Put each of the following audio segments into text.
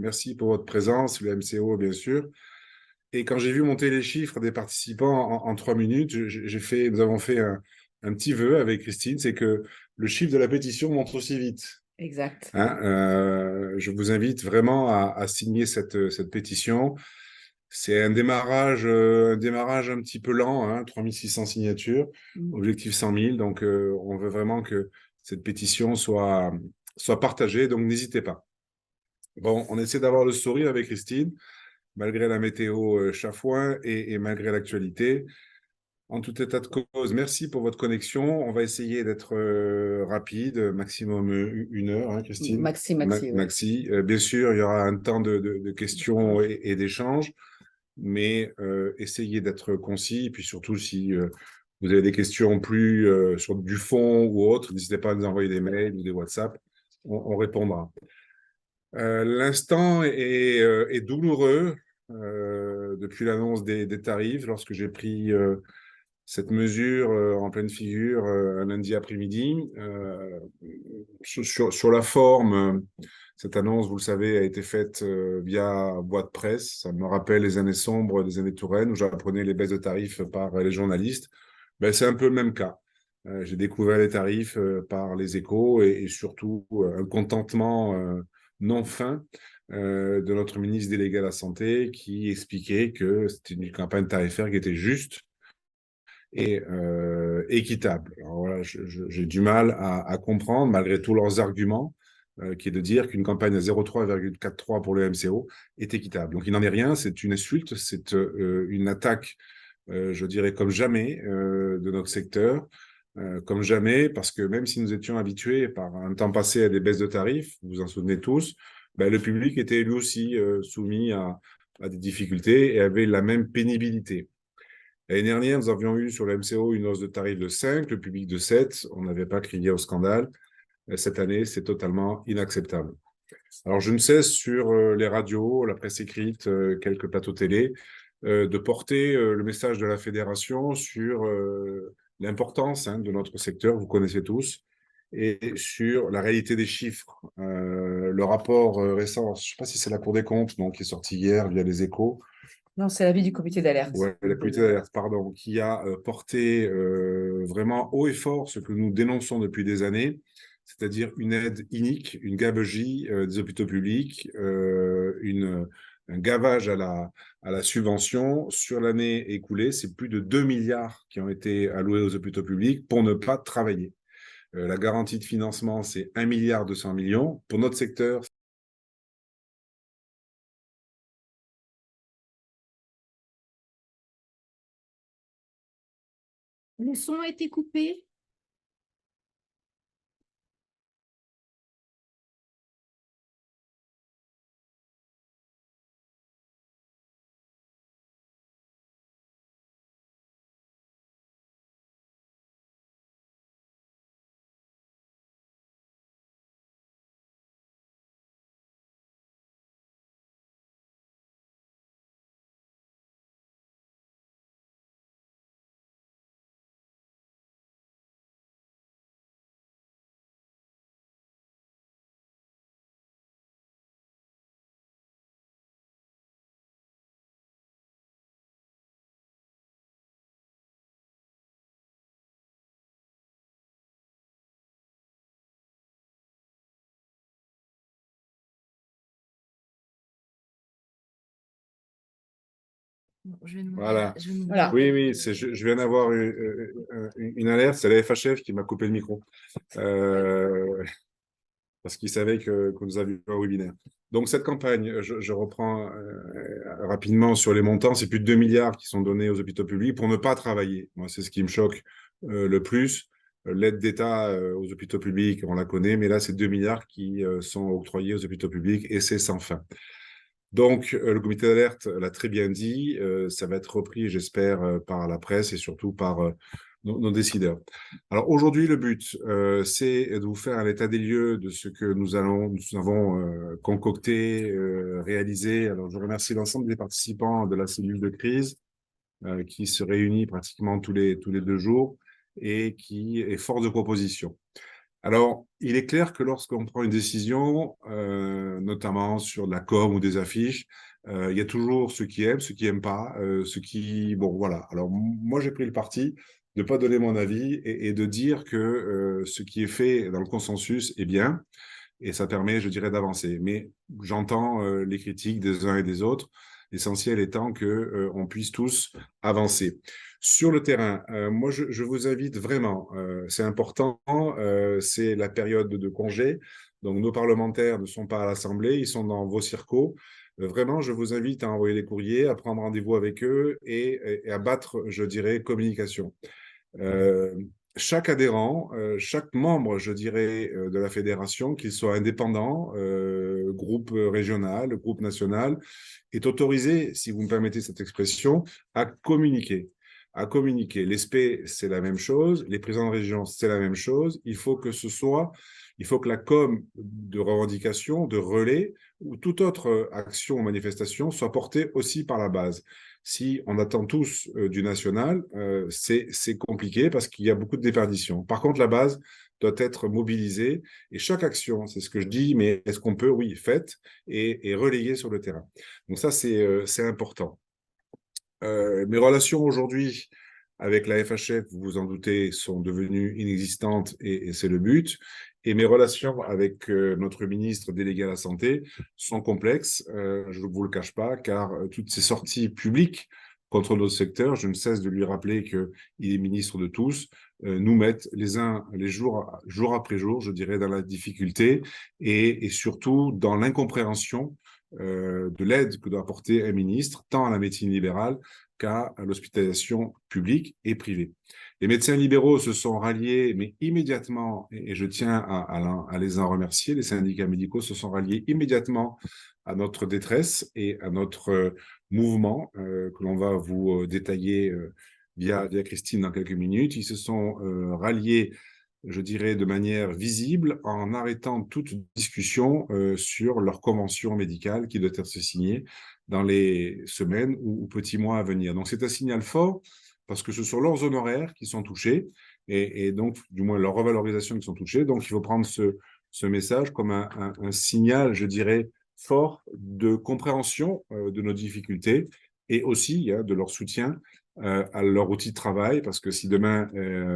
merci pour votre présence, le MCO, bien sûr. Et quand j'ai vu monter les chiffres des participants en 3 minutes, nous avons fait un petit vœu avec Christine, c'est que le chiffre de la pétition monte aussi vite. Exact. Hein, je vous invite vraiment à signer cette pétition. C'est un démarrage un petit peu lent, hein, 3600 signatures, objectif 100 000. Donc, on veut vraiment que cette pétition soit partagée, donc n'hésitez pas. Bon, on essaie d'avoir le sourire avec Christine, malgré la météo chafouin et malgré l'actualité. En tout état de cause, merci pour votre connexion. On va essayer d'être rapide, maximum 1 heure, hein, Christine. Maxi, oui. Maxi. Bien sûr, il y aura un temps de questions et d'échanges, mais essayez d'être concis. Et puis surtout, si vous avez des questions plus sur du fond ou autre, n'hésitez pas à nous envoyer des mails ou des WhatsApp. On répondra. L'instant est douloureux depuis l'annonce des tarifs. Lorsque j'ai pris cette mesure en pleine figure un lundi après-midi, sur la forme, cette annonce, vous le savez, a été faite via voie de presse. Ça me rappelle les années sombres des années Touraine où j'apprenais les baisses de tarifs par les journalistes. Ben, c'est un peu le même cas. J'ai découvert les tarifs par les échos et surtout un contentement non fin de notre ministre délégué à la Santé qui expliquait que c'était une campagne tarifaire qui était juste et équitable. Alors voilà, j'ai du mal à comprendre, malgré tous leurs arguments, qui est de dire qu'une campagne à 0,3,43 pour le MCO est équitable. Donc il n'en est rien, c'est une insulte, c'est une attaque, je dirais, comme jamais de notre secteur. Comme jamais, parce que même si nous étions habitués par un temps passé à des baisses de tarifs, vous vous en souvenez tous, ben, le public était lui aussi soumis à des difficultés et avait la même pénibilité. L'année dernière, nous avions eu sur le MCO une hausse de tarif de 5, le public de 7. On n'avait pas crié au scandale. Cette année, c'est totalement inacceptable. Alors, je ne cesse sur les radios, la presse écrite, quelques plateaux télé, de porter le message de la fédération sur l'importance de notre secteur, vous connaissez tous, et sur la réalité des chiffres. Le rapport récent, je ne sais pas si c'est la Cour des comptes, donc, qui est sorti hier via les Échos. Non, c'est l'avis du comité d'alerte. Ouais, la comité d'alerte, pardon, qui a porté vraiment haut et fort ce que nous dénonçons depuis des années, c'est-à-dire une aide inique, une gabegie des hôpitaux publics, un gavage à la subvention. Sur l'année écoulée, c'est plus de 2 milliards qui ont été alloués aux hôpitaux publics pour ne pas travailler. La garantie de financement, c'est 1,2 milliard. Pour notre secteur, Le son a été coupé. voilà. Voilà. Oui, je viens d'avoir une alerte, c'est la FHF qui m'a coupé le micro. Parce qu'ils savaient que nous avions un webinaire. Donc, cette campagne, je reprends rapidement sur les montants, c'est plus de 2 milliards qui sont donnés aux hôpitaux publics pour ne pas travailler. Moi, c'est ce qui me choque le plus. L'aide d'État aux hôpitaux publics, on la connaît, mais là, c'est 2 milliards qui sont octroyés aux hôpitaux publics et c'est sans fin. Donc, le comité d'alerte l'a très bien dit, ça va être repris, j'espère, par la presse et surtout par nos décideurs. Alors, aujourd'hui, le but, c'est de vous faire un état des lieux de ce que nous avons concocté, réalisé. Alors, je remercie l'ensemble des participants de la cellule de crise qui se réunit pratiquement tous les 2 jours et qui est fort de propositions. Alors, il est clair que lorsqu'on prend une décision, notamment sur de la com ou des affiches, il y a toujours ceux qui aiment pas, ceux qui... Bon, voilà. Alors, moi, j'ai pris le parti de ne pas donner mon avis et de dire que ce qui est fait dans le consensus est bien et ça permet, je dirais, d'avancer. Mais j'entends les critiques des uns et des autres, l'essentiel étant que on puisse tous avancer. Sur le terrain, moi, je vous invite vraiment, c'est important, c'est la période de congé, donc nos parlementaires ne sont pas à l'Assemblée, ils sont dans vos circos. Vraiment, je vous invite à envoyer des courriers, à prendre rendez-vous avec eux et à battre, je dirais, communication. Euh, Chaque adhérent, chaque membre, je dirais, de la fédération, qu'il soit indépendant, groupe régional, groupe national, est autorisé, si vous me permettez cette expression, à communiquer. À communiquer. L'ESPE, c'est la même chose. Les présidents de région, c'est la même chose. Il faut que la com de revendication, de relais ou toute autre action ou manifestation soit portée aussi par la base. Si on attend tous du national, c'est compliqué parce qu'il y a beaucoup de déperditions. Par contre, la base doit être mobilisée et chaque action, c'est ce que je dis, mais est-ce qu'on peut, oui, faite et relayée sur le terrain. Donc ça, c'est important. Mes relations aujourd'hui avec la FHF, vous vous en doutez, sont devenues inexistantes et c'est le but. Et mes relations avec notre ministre délégué à la Santé sont complexes, je ne vous le cache pas, car toutes ces sorties publiques contre notre secteur, je ne cesse de lui rappeler qu'il est ministre de tous, nous mettent les uns les jour après jour, je dirais, dans la difficulté et surtout dans l'incompréhension de l'aide que doit apporter un ministre, tant à la médecine libérale qu'à l'hospitalisation publique et privée. Les médecins libéraux se sont ralliés, mais immédiatement, et je tiens à les en remercier, les syndicats médicaux se sont ralliés immédiatement à notre détresse et à notre mouvement que l'on va vous détailler via Christine dans quelques minutes. Ils se sont ralliés, je dirais, de manière visible en arrêtant toute discussion sur leur convention médicale qui doit être signée dans les semaines ou petits mois à venir. Donc, c'est un signal fort parce que ce sont leurs honoraires qui sont touchés et donc, du moins, leurs revalorisations qui sont touchées. Donc, il faut prendre ce message comme un signal, je dirais, fort de compréhension de nos difficultés et aussi de leur soutien à leur outil de travail, parce que si demain,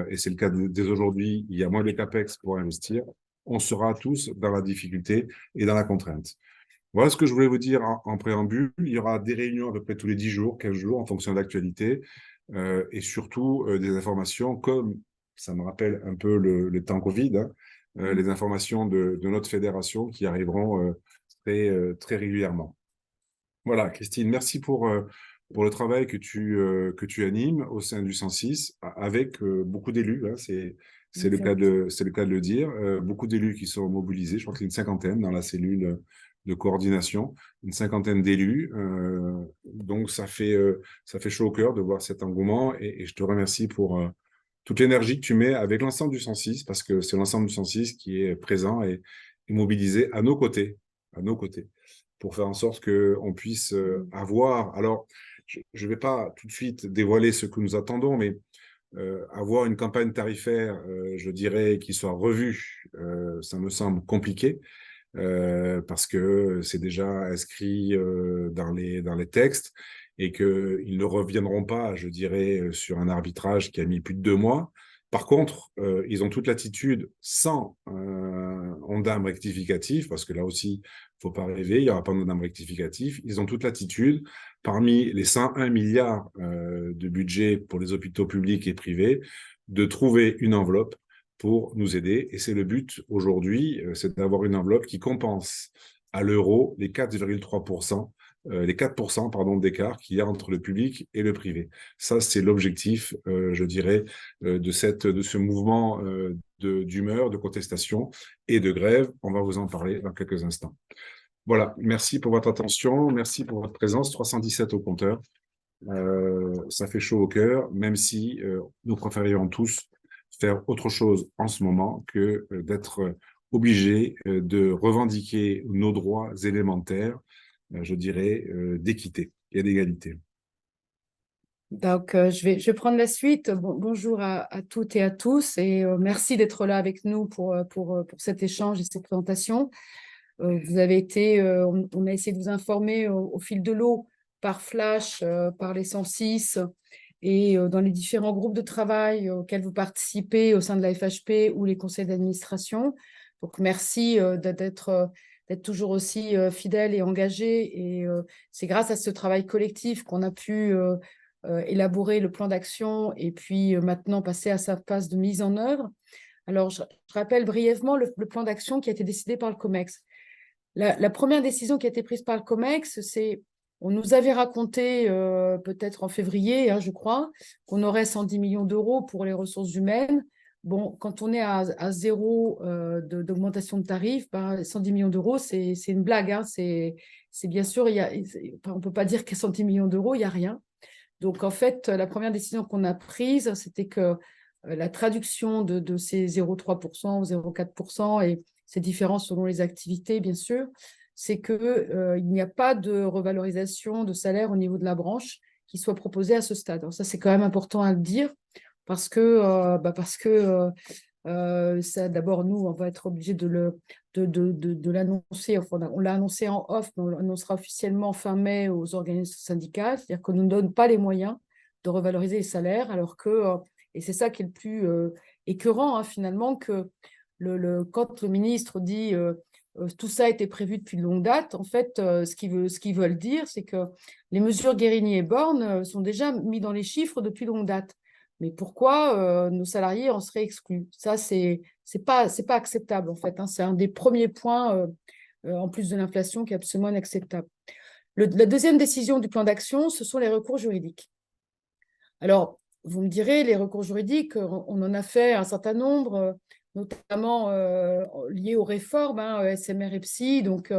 et c'est le cas dès aujourd'hui, il y a moins de CAPEX pour investir, on sera tous dans la difficulté et dans la contrainte. Voilà ce que je voulais vous dire en préambule. Il y aura des réunions à peu près tous les 10 jours, 15 jours, en fonction de l'actualité, et surtout des informations comme, ça me rappelle un peu le temps Covid, hein, les informations de notre fédération qui arriveront très régulièrement. Voilà, Christine, merci pour le travail que tu animes au sein du 106 avec beaucoup d'élus, hein, c'est le cas Exact. c'est le cas de le dire, beaucoup d'élus qui sont mobilisés, je crois que c'est une cinquantaine dans la cellule de coordination, une cinquantaine d'élus, donc ça fait chaud au cœur de voir cet engouement et je te remercie pour toute l'énergie que tu mets avec l'ensemble du 106 parce que c'est l'ensemble du 106 qui est présent et mobilisé à nos côtés pour faire en sorte qu'on puisse avoir, alors je ne vais pas tout de suite dévoiler ce que nous attendons, mais avoir une campagne tarifaire, je dirais, qui soit revue, ça me semble compliqué, parce que c'est déjà inscrit dans les textes et qu'ils ne reviendront pas, je dirais, sur un arbitrage qui a mis plus de 2 mois. Par contre, ils ont toute l'attitude, sans ondame rectificatif, parce que là aussi, il ne faut pas rêver, il n'y aura pas d'ondame rectificatif, ils ont toute l'attitude, parmi les 101 milliards de budget pour les hôpitaux publics et privés, de trouver une enveloppe pour nous aider. Et c'est le but aujourd'hui, c'est d'avoir une enveloppe qui compense à l'euro les 4,3%, les 4% pardon, d'écart qu'il y a entre le public et le privé. Ça, c'est l'objectif, je dirais, de ce mouvement d'humeur, de contestation et de grève. On va vous en parler dans quelques instants. Voilà, merci pour votre attention, merci pour votre présence, 317 au compteur. Ça fait chaud au cœur, même si nous préférions tous faire autre chose en ce moment que d'être obligés de revendiquer nos droits élémentaires, je dirais, d'équité et d'égalité. Donc, je vais prendre la suite. Bonjour à toutes et à tous et merci d'être là avec nous pour cet échange et cette présentation. Vous avez été, on a essayé de vous informer au fil de l'eau par flash, par les 106 et dans les différents groupes de travail auxquels vous participez au sein de la FHP ou les conseils d'administration. Donc, merci d'être toujours aussi fidèle et engagé. Et c'est grâce à ce travail collectif qu'on a pu élaborer le plan d'action et puis maintenant passer à sa phase de mise en œuvre. Alors, je rappelle brièvement le plan d'action qui a été décidé par le COMEX. La première décision qui a été prise par le COMEX, c'est, on nous avait raconté, peut-être en février, je crois, qu'on aurait 110 millions d'euros pour les ressources humaines. Bon, quand on est à zéro d'augmentation de tarifs, 110 millions d'euros, c'est une blague. C'est bien sûr, on ne peut pas dire qu'il y a 110 millions d'euros, il n'y a rien. Donc, en fait, la première décision qu'on a prise, c'était que la traduction de ces 0,3% ou 0,4%, et c'est différent selon les activités, bien sûr, c'est qu'il n'y a pas de revalorisation de salaire au niveau de la branche qui soit proposée à ce stade. Alors ça, c'est quand même important à le dire parce que ça, d'abord, nous, on va être obligé de l'annoncer. Enfin, on l'a annoncé en off, mais on l'annoncera officiellement fin mai aux organismes syndicaux, c'est-à-dire qu'on ne nous donne pas les moyens de revaloriser les salaires, alors que, et c'est ça qui est le plus écœurant, finalement, que quand le ministre dit tout ça a été prévu depuis de longue date, en fait, ce qu'ils veulent dire, c'est que les mesures Guérini et Borne sont déjà mis dans les chiffres depuis longue date. Mais pourquoi nos salariés en seraient exclus? Ça, c'est pas acceptable, en fait. C'est un des premiers points, en plus de l'inflation, qui est absolument inacceptable. La deuxième décision du plan d'action, ce sont les recours juridiques. Alors, vous me direz, les recours juridiques, on en a fait un certain nombre, notamment liés aux réformes, SMR et PSI, donc,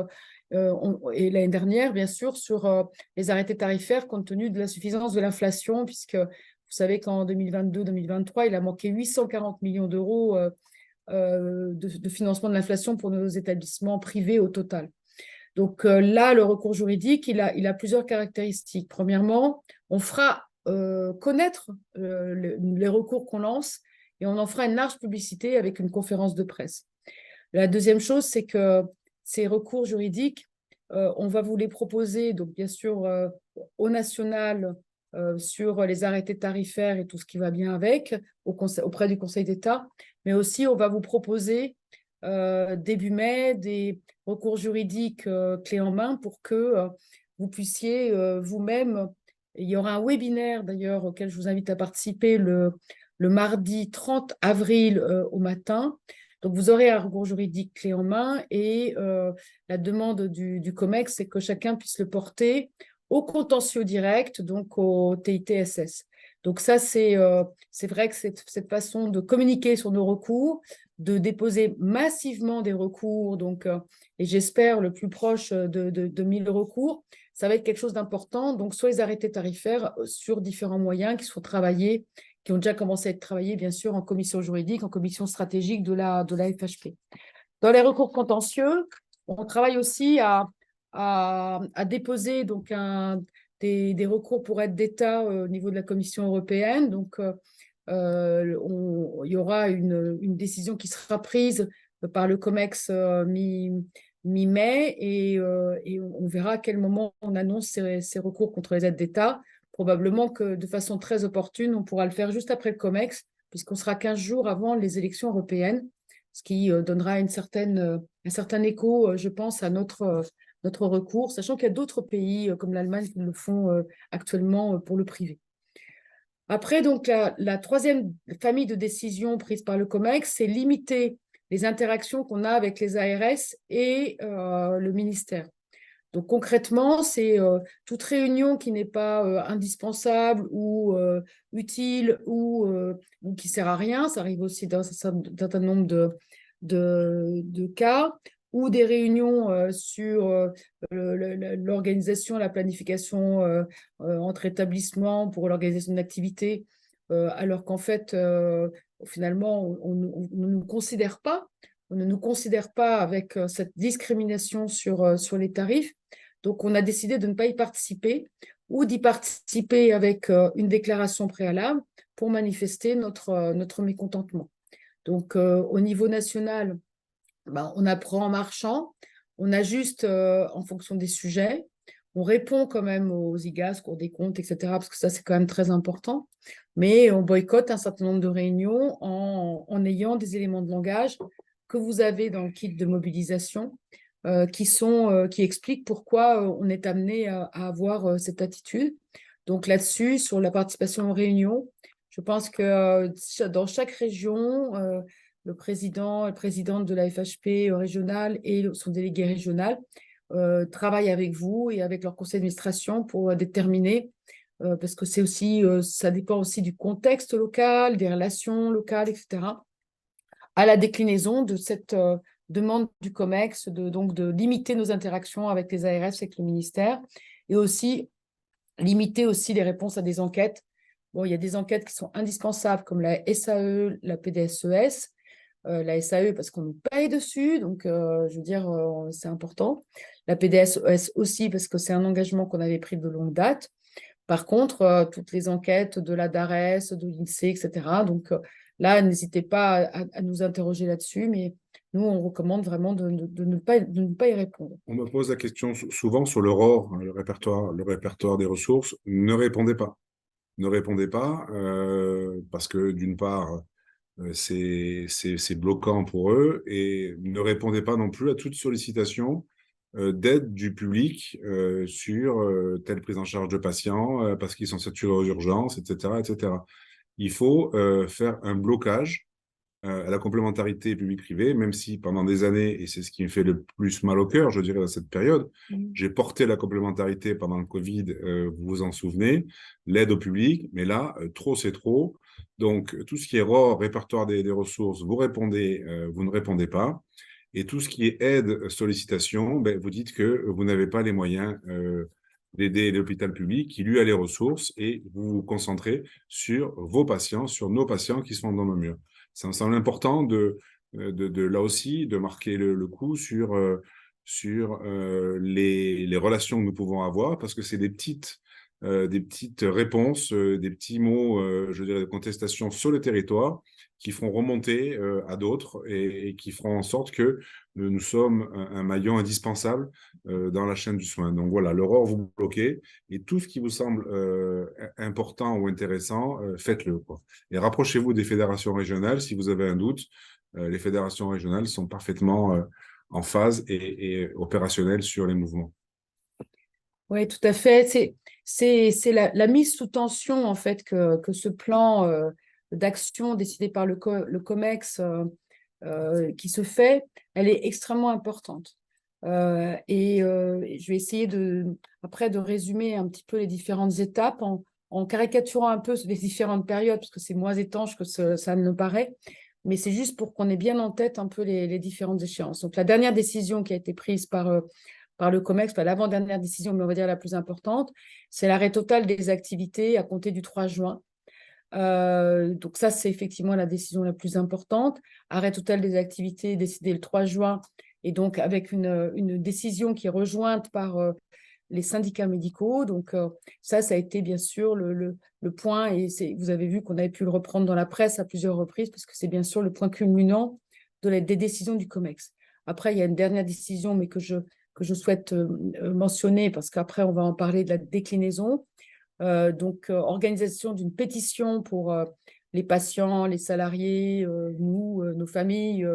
et l'année dernière, bien sûr, sur les arrêtés tarifaires compte tenu de l'insuffisance de l'inflation, puisque vous savez qu'en 2022-2023, il a manqué 840 millions d'euros de financement de l'inflation pour nos établissements privés au total. Donc là, le recours juridique, il a plusieurs caractéristiques. Premièrement, on fera connaître les recours qu'on lance et on en fera une large publicité avec une conférence de presse. La deuxième chose, c'est que ces recours juridiques, on va vous les proposer, donc bien sûr au national, sur les arrêtés tarifaires et tout ce qui va bien avec, auprès du Conseil d'État, mais aussi on va vous proposer début mai des recours juridiques clés en main pour que vous puissiez vous-même, il y aura un webinaire d'ailleurs auquel je vous invite à participer le mardi 30 avril au matin. Donc, vous aurez un recours juridique clé en main et la demande du COMEX, c'est que chacun puisse le porter au contentieux direct, donc au TITSS. Donc ça, c'est vrai que cette façon de communiquer sur nos recours, de déposer massivement des recours, donc, et j'espère le plus proche de 1000 recours, ça va être quelque chose d'important. Donc, soit les arrêtés tarifaires sur différents moyens qui sont travaillés, qui ont déjà commencé à être travaillés, bien sûr, en commission juridique, en commission stratégique de la FHP. Dans les recours contentieux, on travaille aussi à déposer donc des recours pour aide d'État au niveau de la Commission européenne. Donc, il y aura une décision qui sera prise par le COMEX mi-mai et on verra à quel moment on annonce ces recours contre les aides d'État. Probablement que de façon très opportune, on pourra le faire juste après le COMEX, puisqu'on sera 15 jours avant les élections européennes, ce qui donnera un certain écho, je pense, à notre recours, sachant qu'il y a d'autres pays comme l'Allemagne qui le font actuellement pour le privé. Après, donc, la troisième famille de décisions prises par le COMEX, c'est limiter les interactions qu'on a avec les ARS et le ministère. Donc, concrètement, c'est toute réunion qui n'est pas indispensable ou utile ou qui ne sert à rien. Ça arrive aussi dans un certain nombre de cas, ou des réunions sur l'organisation, la planification entre établissements pour l'organisation d'activités, alors qu'en fait, finalement, on ne nous considère pas. On ne nous considère pas avec cette discrimination sur les tarifs. Donc, on a décidé de ne pas y participer ou d'y participer avec une déclaration préalable pour manifester notre mécontentement. Donc, au niveau national, ben, on apprend en marchant, on ajuste en fonction des sujets, on répond quand même aux IGAS, Cour des comptes, etc., parce que ça, c'est quand même très important, mais on boycotte un certain nombre de réunions en ayant des éléments de langage que vous avez dans le kit de mobilisation qui expliquent pourquoi on est amené à avoir cette attitude. Donc là-dessus, sur la participation aux réunions, je pense que dans chaque région, le président et présidente de la FHP régionale et son délégué régional travaillent avec vous et avec leur conseil d'administration pour déterminer, parce que c'est aussi, ça dépend aussi du contexte local, des relations locales, etc., à la déclinaison de cette demande du COMEX, donc de limiter nos interactions avec les ARS, avec le ministère, et aussi limiter aussi les réponses à des enquêtes. Bon, il y a des enquêtes qui sont indispensables, comme la SAE, la PDSES, la SAE parce qu'on nous paye dessus, donc je veux dire, c'est important. La PDSES aussi parce que c'est un engagement qu'on avait pris de longue date. Par contre, toutes les enquêtes de la DARES, de l'INSEE, etc. Donc là, n'hésitez pas à nous interroger là-dessus, mais nous, on recommande vraiment de ne pas y répondre. On me pose la question souvent sur le ROR, hein, le répertoire des ressources. Ne répondez pas. Ne répondez pas parce que d'une part, c'est bloquant pour eux et ne répondez pas non plus à toute sollicitation d'aide du public sur telle prise en charge de patients parce qu'ils sont saturés aux urgences, etc., etc. Il faut faire un blocage à la complémentarité publique-privée, même si pendant des années, et c'est ce qui me fait le plus mal au cœur, je dirais, dans cette période, j'ai porté la complémentarité pendant le Covid, vous vous en souvenez, l'aide au public, mais là, trop, c'est trop. Donc, tout ce qui est ROR, répertoire des ressources, vous répondez, vous ne répondez pas. Et tout ce qui est aide, sollicitation, ben, vous dites que vous n'avez pas les moyens d'aider l'hôpital public qui lui a les ressources et vous vous concentrez sur vos patients, sur nos patients qui sont dans nos murs. Ça me semble important là aussi de marquer le coup sur les relations que nous pouvons avoir parce que c'est des petites réponses, des petits mots, je dirais, de contestation sur le territoire qui feront remonter à d'autres et qui feront en sorte que nous sommes un maillon indispensable dans la chaîne du soin. Donc voilà, l'aurore vous bloquez et tout ce qui vous semble important ou intéressant, faites-le, quoi. Et rapprochez-vous des fédérations régionales si vous avez un doute. Les fédérations régionales sont parfaitement en phase et opérationnelles sur les mouvements. Oui, tout à fait. C'est la mise sous tension, en fait, que ce plan d'action décidé par le COMEX qui se fait, elle est extrêmement importante. Je vais essayer après de résumer un petit peu les différentes étapes en caricaturant un peu les différentes périodes, parce que c'est moins étanche que ça ne me paraît, mais c'est juste pour qu'on ait bien en tête un peu les différentes échéances. Donc, la dernière décision qui a été prise par le COMEX, pas l'avant-dernière décision, mais on va dire la plus importante, c'est l'arrêt total des activités à compter du 3 juin. Donc ça, c'est effectivement la décision la plus importante. Arrêt total des activités décidé le 3 juin, et donc avec une décision qui est rejointe par les syndicats médicaux. Donc ça a été bien sûr le point, et vous avez vu qu'on avait pu le reprendre dans la presse à plusieurs reprises, parce que c'est bien sûr le point culminant des décisions du COMEX. Après, il y a une dernière décision, mais que je souhaite mentionner, parce qu'après, on va en parler de la déclinaison. Donc, organisation d'une pétition pour les patients, les salariés, nous, nos familles,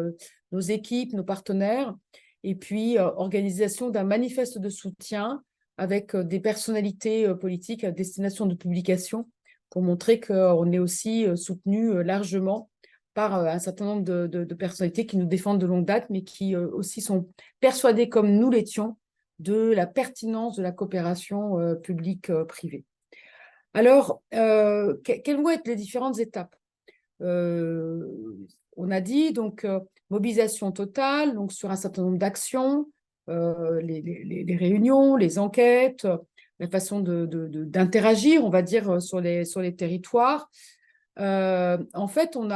nos équipes, nos partenaires. Et puis, organisation d'un manifeste de soutien avec des personnalités politiques à destination de publication pour montrer qu'on est aussi soutenu largement par un certain nombre de personnalités qui nous défendent de longue date, mais qui aussi sont persuadées, comme nous l'étions, de la pertinence de la coopération publique-privée. Alors, quelles vont être les différentes étapes? On a dit, donc, mobilisation totale, donc sur un certain nombre d'actions, les réunions, les enquêtes, la façon d'interagir, on va dire, sur les territoires. En fait, on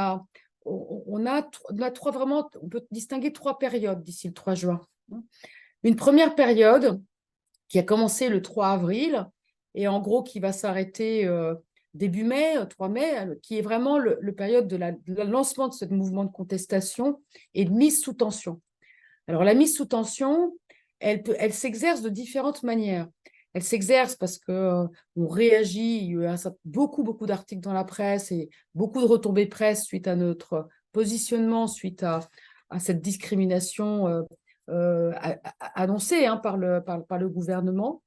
peut distinguer 3 périodes d'ici le 3 juin. Une première période qui a commencé le 3 avril et en gros qui va s'arrêter début mai, 3 mai, qui est vraiment le période de le lancement de ce mouvement de contestation et de mise sous tension. Alors, la mise sous tension, elle s'exerce de différentes manières. Elle s'exerce parce qu'on réagit, il y a eu beaucoup d'articles dans la presse et beaucoup de retombées presse suite à notre positionnement, suite à cette discrimination annoncée par le gouvernement.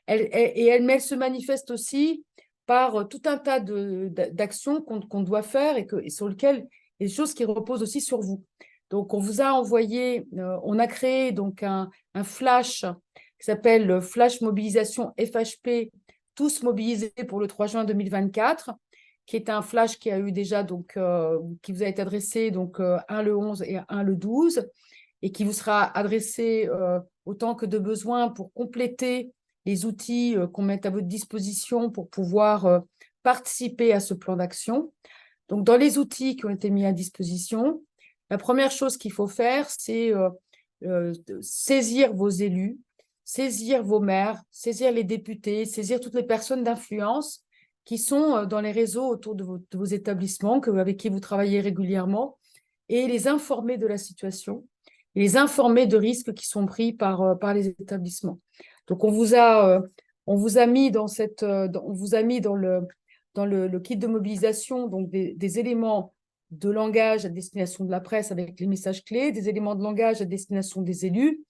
Mais elle se manifeste aussi par tout un tas d'actions qu'on doit faire et sur lesquelles des choses qui reposent aussi sur vous. Donc, on vous a envoyé, on a créé donc un flash qui s'appelle Flash Mobilisation FHP, tous mobilisés pour le 3 juin 2024, qui est un flash qui a eu déjà, donc, qui vous a été adressé, donc, un le 11 et un le 12, et qui vous sera adressé autant que de besoin pour compléter les outils qu'on met à votre disposition pour pouvoir participer à ce plan d'action. Donc, dans les outils qui ont été mis à disposition, la première chose qu'il faut faire, c'est saisir vos élus, saisir vos maires, saisir les députés, saisir toutes les personnes d'influence qui sont dans les réseaux autour de vos établissements, avec qui vous travaillez régulièrement, et les informer de la situation, et les informer de risques qui sont pris par les établissements. Donc, on vous a mis dans le kit de mobilisation donc des éléments de langage à destination de la presse avec les messages clés, des éléments de langage à destination des élus,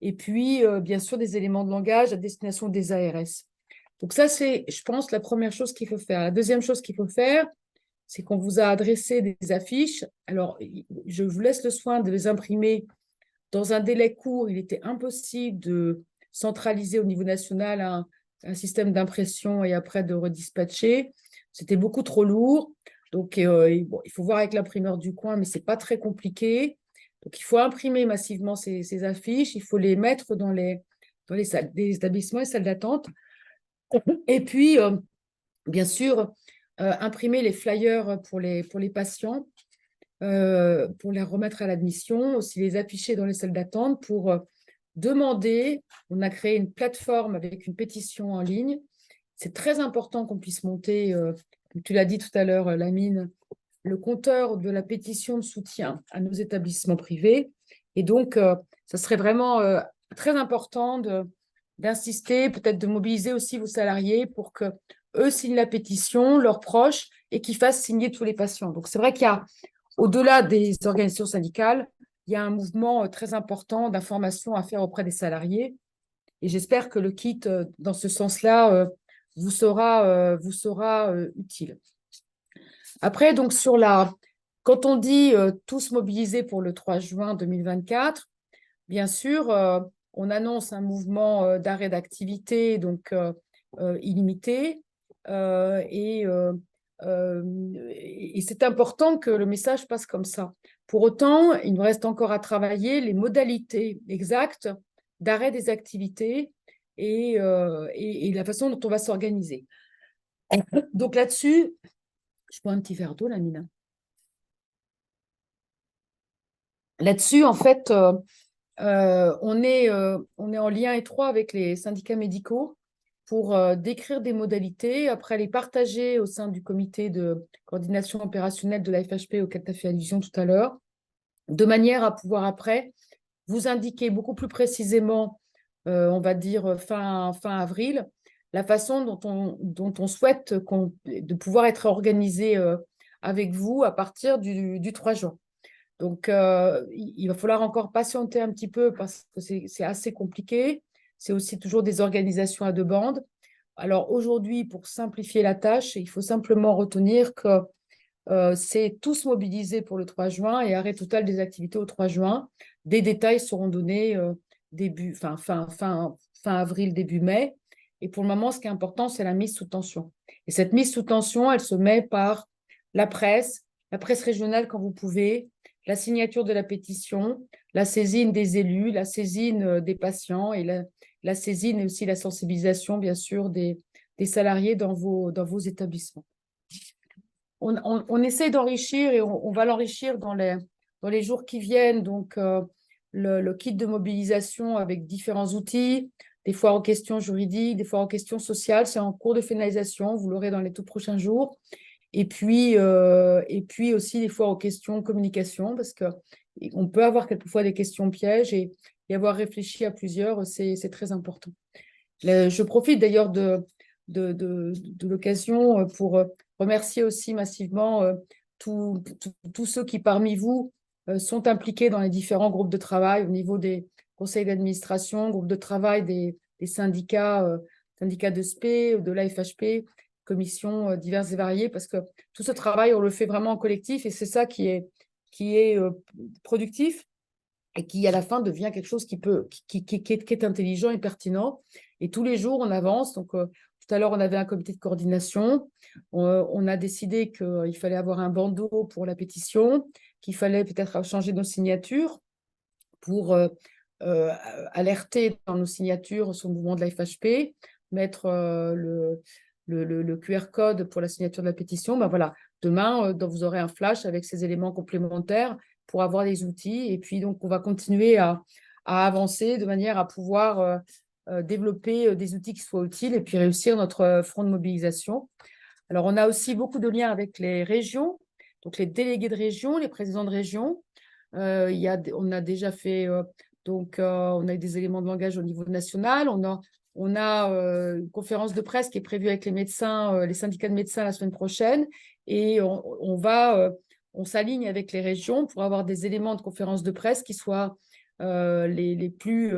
et puis, bien sûr, des éléments de langage à destination des ARS. Donc ça, c'est, je pense, la première chose qu'il faut faire. La deuxième chose qu'il faut faire, c'est qu'on vous a adressé des affiches. Alors, je vous laisse le soin de les imprimer dans un délai court. Il était impossible de centraliser au niveau national un système d'impression et après de redispatcher. C'était beaucoup trop lourd. Donc, bon, il faut voir avec l'imprimeur du coin, mais ce n'est pas très compliqué. Donc, il faut imprimer massivement ces affiches. Il faut les mettre dans les salles, des établissements et salles d'attente. Et puis, bien sûr, imprimer les flyers pour les patients, pour les remettre à l'admission, aussi les afficher dans les salles d'attente pour demander. On a créé une plateforme avec une pétition en ligne. C'est très important qu'on puisse monter, comme tu l'as dit tout à l'heure, Lamine, le compteur de la pétition de soutien à nos établissements privés. Et donc, ça serait vraiment très important d'insister, peut-être de mobiliser aussi vos salariés pour qu'eux signent la pétition, leurs proches, et qu'ils fassent signer tous les patients. Donc, c'est vrai qu'il y a, au-delà des organisations syndicales, il y a un mouvement très important d'information à faire auprès des salariés. Et j'espère que le kit, dans ce sens-là, vous sera utile. Après, donc, quand on dit tous mobilisés pour le 3 juin 2024, bien sûr, on annonce un mouvement d'arrêt d'activité donc illimité. Et c'est important que le message passe comme ça. Pour autant, il nous reste encore à travailler les modalités exactes d'arrêt des activités et la façon dont on va s'organiser. Donc là-dessus, je bois un petit verre d'eau, Lamine. Là-dessus, en fait, on est en lien étroit avec les syndicats médicaux pour décrire des modalités, après les partager au sein du comité de coordination opérationnelle de la FHP auquel tu as fait allusion tout à l'heure, de manière à pouvoir après vous indiquer beaucoup plus précisément, on va dire fin avril, la façon dont on souhaite de pouvoir être organisé avec vous à partir du 3 juin. Donc, il va falloir encore patienter un petit peu parce que c'est assez compliqué. C'est aussi toujours des organisations à deux bandes. Alors aujourd'hui, pour simplifier la tâche, il faut simplement retenir que c'est tous mobilisés pour le 3 juin et arrêt total des activités au 3 juin. Des détails seront donnés fin avril, début mai. Et pour le moment, ce qui est important, c'est la mise sous tension. Et cette mise sous tension, elle se met par la presse régionale quand vous pouvez, la signature de la pétition, la saisine des élus, la saisine des patients et la saisine et aussi la sensibilisation, bien sûr, des salariés dans vos établissements. On essaie d'enrichir et on va l'enrichir dans les jours qui viennent, donc le kit de mobilisation avec différents outils, des foires aux questions juridiques, des foires aux questions sociales. C'est en cours de finalisation, vous l'aurez dans les tout prochains jours. Et puis aussi des foires aux questions communication, parce qu'on peut avoir quelquefois des questions pièges et avoir réfléchi à plusieurs, c'est très important. Je profite d'ailleurs de l'occasion pour remercier aussi massivement tous ceux qui parmi vous sont impliqués dans les différents groupes de travail au niveau des conseils d'administration, groupes de travail des syndicats, syndicats de SPE, de l'AFHP, commissions diverses et variées, parce que tout ce travail, on le fait vraiment en collectif et c'est ça qui est productif et qui, à la fin, devient quelque chose qui est intelligent et pertinent. Et tous les jours, on avance. Donc, tout à l'heure, on avait un comité de coordination. On a décidé qu'il fallait avoir un bandeau pour la pétition, qu'il fallait peut-être changer nos signatures pour alerter dans nos signatures sur le mouvement de la FHP, mettre le QR code pour la signature de la pétition. Ben voilà, demain, vous aurez un flash avec ces éléments complémentaires pour avoir des outils. Et puis, donc, on va continuer à avancer de manière à pouvoir développer des outils qui soient utiles et puis réussir notre front de mobilisation. Alors, on a aussi beaucoup de liens avec les régions, donc les délégués de région, les présidents de région. On a déjà fait, on a eu des éléments de langage au niveau national. On a une conférence de presse qui est prévue avec les médecins, les syndicats de médecins la semaine prochaine. Et on s'aligne avec les régions pour avoir des éléments de conférence de presse qui soient les plus,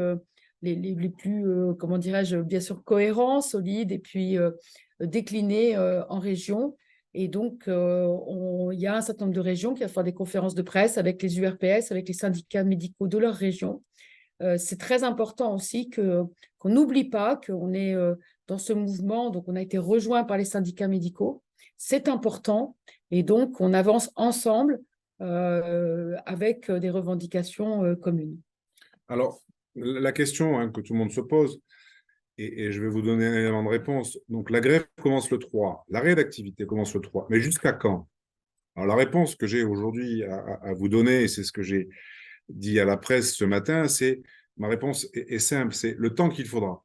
comment dirais-je, bien sûr cohérents, solides et puis déclinés en région. Et donc, il y a un certain nombre de régions qui vont faire des conférences de presse avec les URPS, avec les syndicats médicaux de leur région. C'est très important aussi qu'on n'oublie pas qu'on est dans ce mouvement, donc on a été rejoint par les syndicats médicaux. C'est important et donc on avance ensemble avec des revendications communes. Alors, la question que tout le monde se pose, et je vais vous donner un élément de réponse. Donc, la grève commence le 3, l'arrêt d'activité commence le 3, mais jusqu'à quand? Alors, la réponse que j'ai aujourd'hui à vous donner, et c'est ce que j'ai dit à la presse ce matin, ma réponse est simple, c'est le temps qu'il faudra.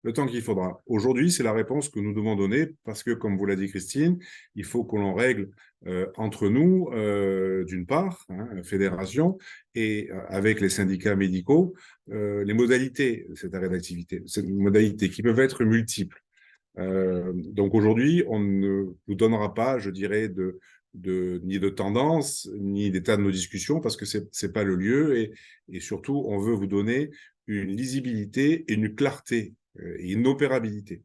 Le temps qu'il faudra. Aujourd'hui, c'est la réponse que nous devons donner parce que, comme vous l'a dit Christine, il faut que l'on règle entre nous, d'une part, fédération, et avec les syndicats médicaux, les modalités de cet arrêt d'activité. Ces modalités qui peuvent être multiples. Donc aujourd'hui, on ne vous donnera pas, je dirais, ni de tendance, ni d'état de nos discussions, parce que c'est pas le lieu, et surtout, on veut vous donner une lisibilité et une clarté et une opérabilité.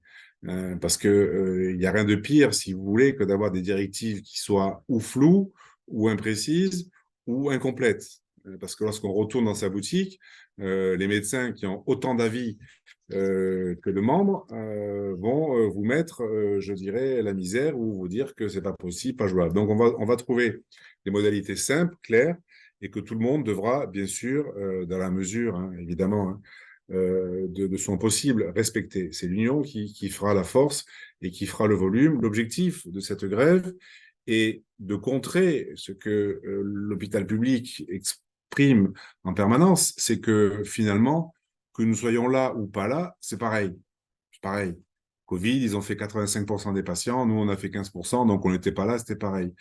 Parce que il n'y a rien de pire, si vous voulez, que d'avoir des directives qui soient ou floues, ou imprécises, ou incomplètes. Parce que lorsqu'on retourne dans sa boutique, les médecins qui ont autant d'avis que de membres vont vous mettre, je dirais, la misère ou vous dire que c'est pas possible, pas jouable. Donc, on va trouver des modalités simples, claires, et que tout le monde devra, bien sûr, dans la mesure, évidemment, de son possible, respecter. C'est l'union qui fera la force et qui fera le volume. L'objectif de cette grève est de contrer ce que l'hôpital public exprime en permanence, c'est que finalement, que nous soyons là ou pas là, c'est pareil. C'est pareil. Covid, ils ont fait 85% des patients, nous on a fait 15%, donc on n'était pas là, c'était pareil.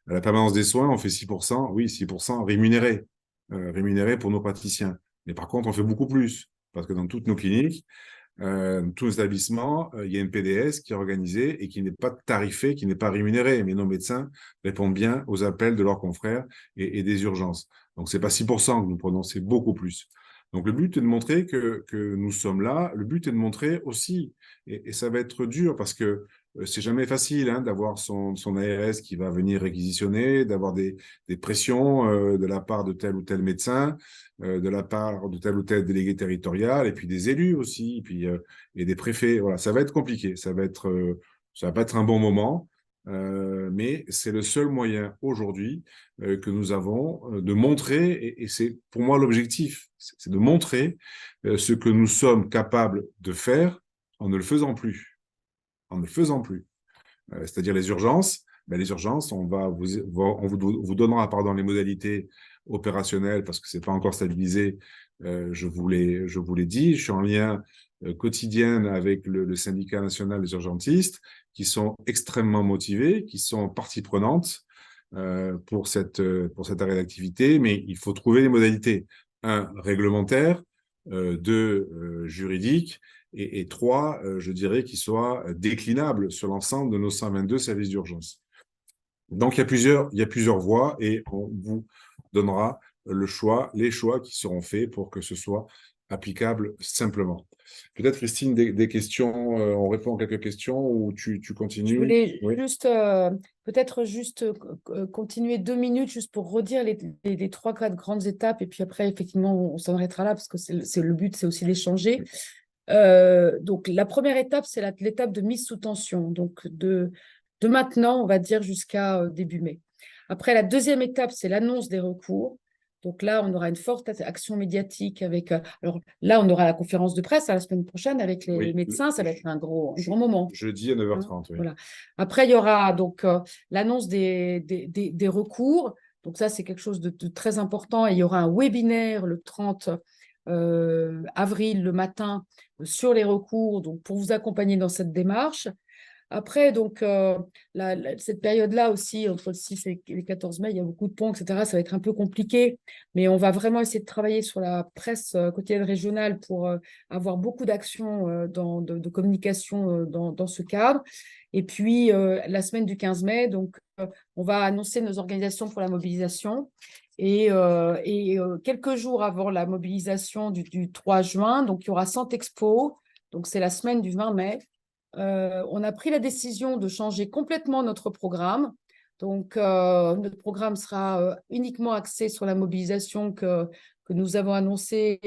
À la permanence des soins, on fait 6%, oui, 6% rémunérés, rémunérés pour nos praticiens. Mais par contre, on fait beaucoup plus, parce que dans toutes nos cliniques, tous nos établissements, il y a une PDS qui est organisée et qui n'est pas tarifée, qui n'est pas rémunérée, mais nos médecins répondent bien aux appels de leurs confrères et des urgences. Donc, c'est pas 6% que nous prenons, c'est beaucoup plus. Donc, le but est de montrer que nous sommes là. Le but est de montrer aussi, et ça va être dur parce que c'est jamais facile d'avoir son ARS qui va venir réquisitionner, d'avoir des pressions de la part de tel ou tel médecin, de la part de tel ou tel délégué territorial, et puis des élus aussi, et des préfets. Voilà, ça va être compliqué, ça va pas être un bon moment, mais c'est le seul moyen aujourd'hui que nous avons de montrer, et c'est pour moi l'objectif, c'est de montrer ce que nous sommes capables de faire en ne le faisant plus. En ne le faisant plus. C'est-à-dire les urgences. Les urgences, on vous donnera les modalités opérationnelles parce que ce n'est pas encore stabilisé je vous l'ai dit, je suis en lien quotidien avec le syndicat national des urgentistes, qui sont extrêmement motivés, qui sont partie prenante pour cet arrêt d'activité, mais il faut trouver les modalités. Un, réglementaire, deux, juridique, et trois, je dirais, qui soit déclinable sur l'ensemble de nos 122 services d'urgence. Donc, il y a plusieurs voies et on vous donnera les choix qui seront faits pour que ce soit applicable simplement. Peut-être, Christine, des questions, on répond à quelques questions ou tu continues? Je voulais Oui. juste, peut-être juste continuer 2 minutes juste pour redire les 3-4 grandes étapes. Et puis après, effectivement, on s'en arrêtera là parce que c'est le but, c'est aussi d'échanger. Donc, la première étape, c'est l'étape de mise sous tension. Donc, de maintenant, on va dire, jusqu'à début mai. Après, la deuxième étape, c'est l'annonce des recours. Donc là, on aura une forte action médiatique avec… alors là, on aura la conférence de presse la semaine prochaine avec les médecins. Ça va être un grand moment. Jeudi à 9h30, oui. Voilà. Après, il y aura donc l'annonce des recours. Donc ça, c'est quelque chose de très important. Et il y aura un webinaire le 30 avril, le matin, sur les recours, donc pour vous accompagner dans cette démarche. Après, donc, cette période-là aussi, entre le 6 et le 14 mai, il y a beaucoup de ponts, etc. Ça va être un peu compliqué, mais on va vraiment essayer de travailler sur la presse quotidienne régionale pour avoir beaucoup d'actions de communication dans ce cadre. Et puis, la semaine du 15 mai, donc, on va annoncer nos organisations pour la mobilisation. Et quelques jours avant la mobilisation du 3 juin, donc il y aura 100 expos, donc c'est la semaine du 20 mai. On a pris la décision de changer complètement notre programme. Donc, notre programme sera uniquement axé sur la mobilisation que nous avons annoncée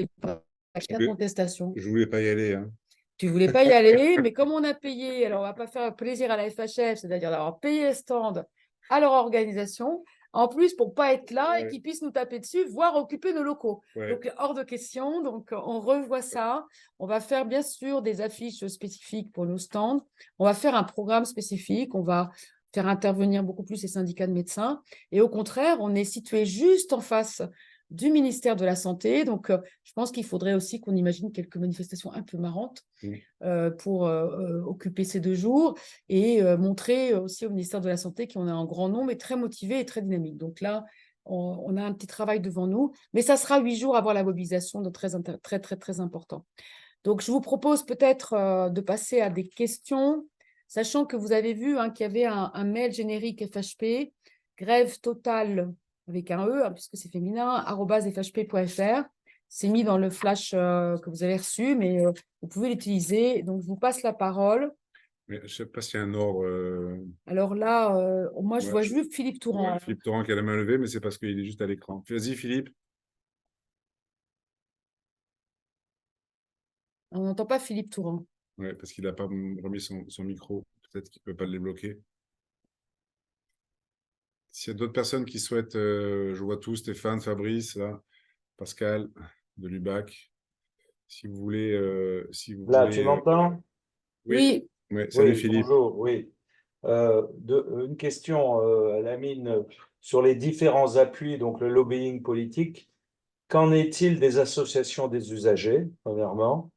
avec la contestation. Je ne voulais pas y aller. Hein. Tu ne voulais pas y aller, mais comme on a payé, alors on ne va pas faire plaisir à la FHF, c'est-à-dire d'avoir payé les stands à leur organisation, en plus pour ne pas être là et qu'ils puissent nous taper dessus, voire occuper nos locaux. Donc, hors de question. Donc, on revoit ça. On va faire bien sûr des affiches spécifiques pour nos stands. On va faire un programme spécifique. On va faire intervenir beaucoup plus les syndicats de médecins. Et au contraire, on est situé juste en face du ministère de la Santé. Donc, je pense qu'il faudrait aussi qu'on imagine quelques manifestations un peu marrantes pour occuper ces 2 jours et montrer aussi au ministère de la Santé qu'on a un grand nombre et très motivé et très dynamique. Donc là, on a un petit travail devant nous, mais ça sera 8 jours avant la mobilisation, de très, très, très, très important. Donc, je vous propose peut-être de passer à des questions, sachant que vous avez vu qu'il y avait un mail générique FHP, grève totale avec un E, puisque c'est féminin, @fhp.fr. C'est mis dans le flash que vous avez reçu, mais vous pouvez l'utiliser. Donc, je vous passe la parole. Mais je ne sais pas s'il y a un ordre. Alors là, moi, je vois juste Philippe Touran. Ouais, Philippe Touran qui a la main levée, mais c'est parce qu'il est juste à l'écran. Vas-y, Philippe. On n'entend pas Philippe Touran. Oui, parce qu'il n'a pas remis son micro. Peut-être qu'il ne peut pas le débloquer. S'il y a d'autres personnes qui souhaitent, je vois tout, Stéphane, Fabrice, là, Pascal de Lubac. Si vous voulez. Là, tu m'entends? Oui. Ouais, salut Oui, Philippe. bonjour, oui. Une question, Lamine, sur les différents appuis, donc le lobbying politique. Qu'en est-il des associations des usagers, premièrement?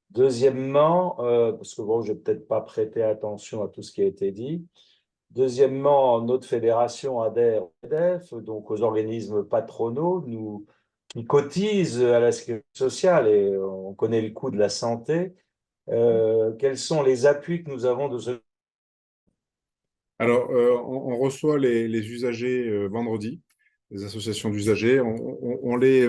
Deuxièmement, parce que bon, je n'ai peut-être pas prêté attention à tout ce qui a été dit. Deuxièmement, notre fédération adhère au MEDEF, donc aux organismes patronaux, qui cotisent à la sécurité sociale et on connaît le coût de la santé. Quels sont les appuis que nous avons de ce… Alors, on reçoit les usagers vendredi, les associations d'usagers. On les,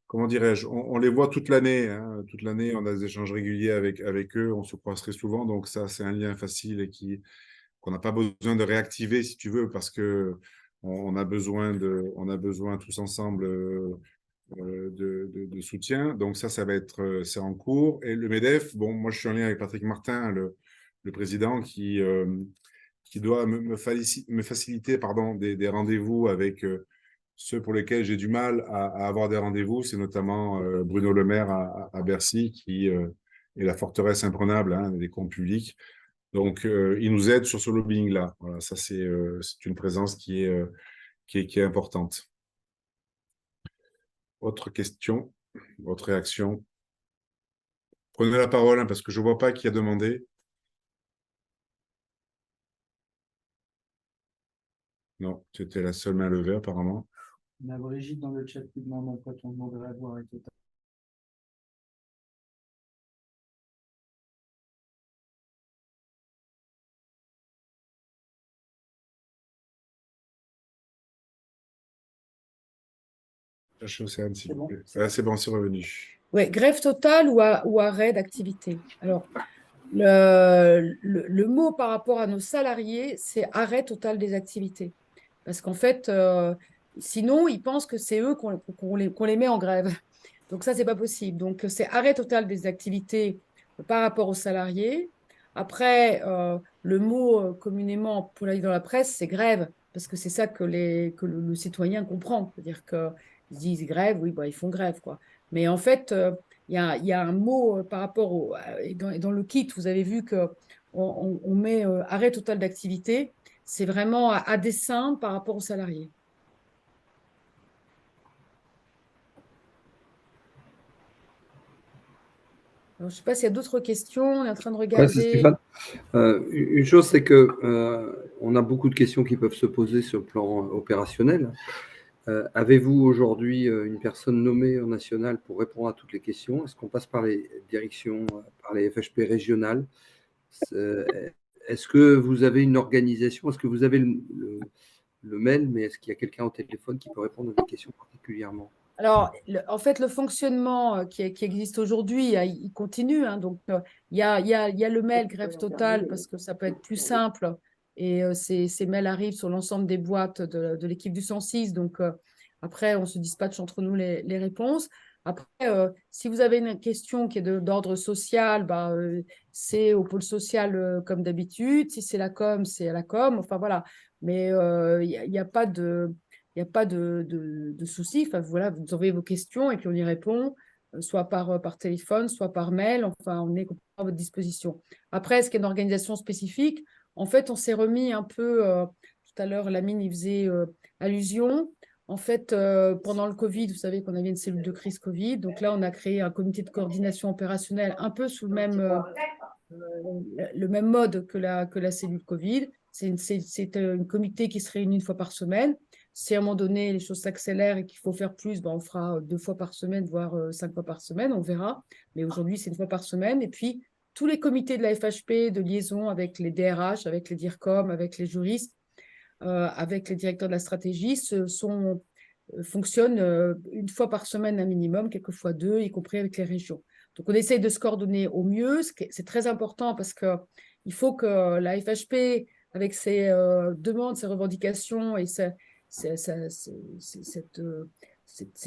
comment dirais-je, on les voit toute l'année. Hein. Toute l'année, on a des échanges réguliers avec eux. On se croise très souvent. Donc, ça, c'est un lien facile et qu'on n'a pas besoin de réactiver, si tu veux, parce que on a besoin tous ensemble de soutien. Donc, ça va être, c'est en cours. Et le MEDEF, bon, moi, je suis en lien avec Patrick Martin, le président, qui doit me faciliter des rendez-vous avec ceux pour lesquels j'ai du mal à avoir des rendez-vous. C'est notamment Bruno Le Maire à Bercy, qui est la forteresse imprenable des comptes publics. Donc, il nous aide sur ce lobbying-là. Voilà, ça, c'est une présence qui est importante. Autre question? votre réaction. Prenez la parole, hein, parce que je ne vois pas qui a demandé. Non, tu étais la seule main levée apparemment. On a Brigitte dans le chat qui demande en quoi ton nom de l'avoir est total. Cherchez Océane, s'il C'est vous bon, plaît. c'est bon. C'est bon, c'est revenu. Ouais, grève totale ou arrêt d'activité. Alors, le mot par rapport à nos salariés, c'est arrêt total des activités. Parce qu'en fait, sinon, ils pensent que c'est eux qu'on les met en grève. Donc ça, c'est pas possible. Donc, c'est arrêt total des activités par rapport aux salariés. Après, le mot communément employé dans la presse, c'est grève, parce que c'est ça que le citoyen comprend. C'est-à-dire qu'ils disent grève, oui, bah, ils font grève, quoi. Mais en fait, il y a un mot par rapport au... Et dans le kit, vous avez vu qu'on on met arrêt total d'activité. C'est vraiment à dessein par rapport aux salariés. Alors, je ne sais pas s'il y a d'autres questions. On est en train de Ouais, c'est regarder. Stéphane. Une chose, c'est que on a beaucoup de questions qui peuvent se poser sur le plan opérationnel. Avez-vous aujourd'hui une personne nommée au national pour répondre à toutes les questions? Est-ce qu'on passe par les directions, par les FHP régionales? Est-ce que vous avez une organisation? Est-ce que vous avez le mail, mais est-ce qu'il y a quelqu'un au téléphone qui peut répondre à des questions particulièrement? Alors, en fait, le fonctionnement qui existe aujourd'hui, il continue, hein. Donc, il y a le mail grève totale parce que ça peut être plus simple et ces mails arrivent sur l'ensemble des boîtes de l'équipe du 106. Donc, après, on se dispatche entre nous les réponses. Après, si vous avez une question qui est d'ordre social, bah, c'est au pôle social comme d'habitude. Si c'est la com, c'est à la com. Enfin, voilà. Mais il n'y a pas de... Il n'y a pas de souci. Enfin, voilà, vous envoyez vos questions et puis on y répond, soit par téléphone, soit par mail. Enfin, on est complètement à votre disposition. Après, est-ce qu'il y a une organisation spécifique? En fait, on s'est remis un peu, tout à l'heure, Lamine y faisait allusion. En fait, pendant le Covid, vous savez qu'on avait une cellule de crise Covid. Donc là, on a créé un comité de coordination opérationnelle un peu sous le même mode que la cellule Covid. C'est un comité qui se réunit une fois par semaine. Si à un moment donné, les choses s'accélèrent et qu'il faut faire plus, ben, on fera 2 fois par semaine, voire 5 fois par semaine, on verra. Mais aujourd'hui, c'est 1 fois par semaine. Et puis, tous les comités de la FHP de liaison avec les DRH, avec les DIRCOM, avec les juristes, avec les directeurs de la stratégie, fonctionnent 1 fois par semaine un minimum, quelquefois 2, y compris avec les régions. Donc, on essaye de se coordonner au mieux. C'est très important parce qu'il faut que la FHP, avec ses demandes, ses revendications et ces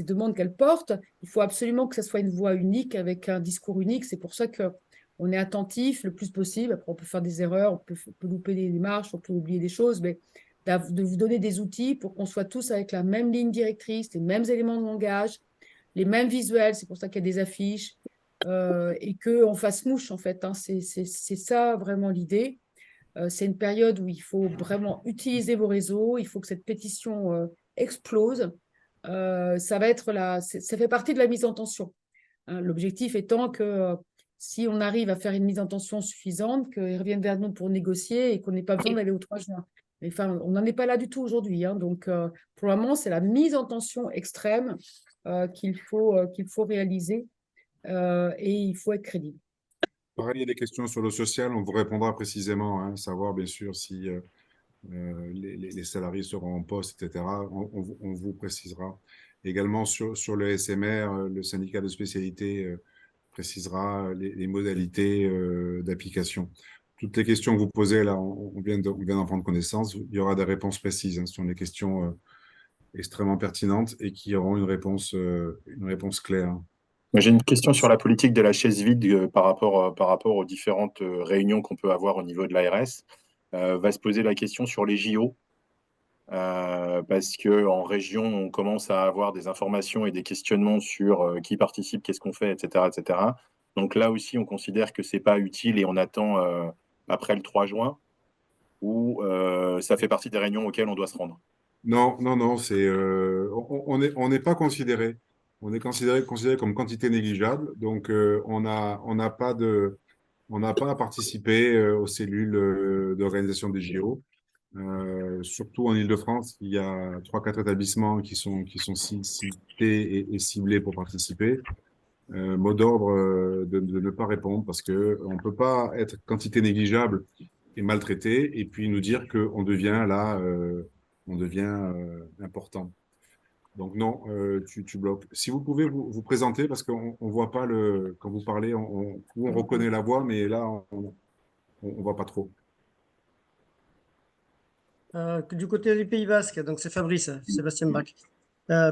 demandes qu'elle porte, il faut absolument que ce soit une voix unique avec un discours unique. C'est pour ça qu'on est attentif le plus possible. Après, on peut faire des erreurs, on peut louper des démarches, on peut oublier des choses, mais de vous donner des outils pour qu'on soit tous avec la même ligne directrice, les mêmes éléments de langage, les mêmes visuels. C'est pour ça qu'il y a des affiches et qu'on fasse mouche, en fait. Hein. C'est ça vraiment l'idée. C'est une période où il faut vraiment utiliser vos réseaux. Il faut que cette pétition explose. Ça va être ça fait partie de la mise en tension. Hein. L'objectif étant que si on arrive à faire une mise en tension suffisante, qu'ils reviennent vers nous pour négocier et qu'on n'ait pas besoin d'aller au 3 juin. Mais, enfin, on n'en est pas là du tout aujourd'hui. Hein. Donc, pour le moment, c'est la mise en tension extrême qu'il faut réaliser et il faut être crédible. Pareil, il y a des questions sur le social, on vous répondra précisément, hein, savoir bien sûr si les salariés seront en poste, etc. On vous précisera. Également sur le SMR, le syndicat de spécialité précisera les modalités d'application. Toutes les questions que vous posez, là, on vient d'en prendre connaissance. Il y aura des réponses précises, hein. Ce sont des questions extrêmement pertinentes et qui auront une réponse claire. J'ai une question sur la politique de la chaise vide par rapport aux différentes réunions qu'on peut avoir au niveau de l'ARS. Va se poser la question sur les JO, parce qu'en région, on commence à avoir des informations et des questionnements sur qui participe, qu'est-ce qu'on fait, etc., etc. Donc là aussi, on considère que c'est pas utile et on attend après le 3 juin, où ça fait partie des réunions auxquelles on doit se rendre. Non, non, non, on n'est pas considéré. on est considéré comme quantité négligeable. Donc, on n'a pas à participer aux cellules d'organisation des JO. Surtout en Île-de-France, il y a 3-4 établissements qui sont cités et ciblés pour participer. Mot d'ordre de ne pas répondre parce que on peut pas être quantité négligeable et maltraité et puis nous dire qu'on devient là, on devient important. Donc non, tu bloques. Si vous pouvez vous présenter parce qu'on on voit pas quand vous parlez, on reconnaît la voix, mais là on voit pas trop. Du côté du Pays Basque, donc c'est Fabrice, Sébastien Bach,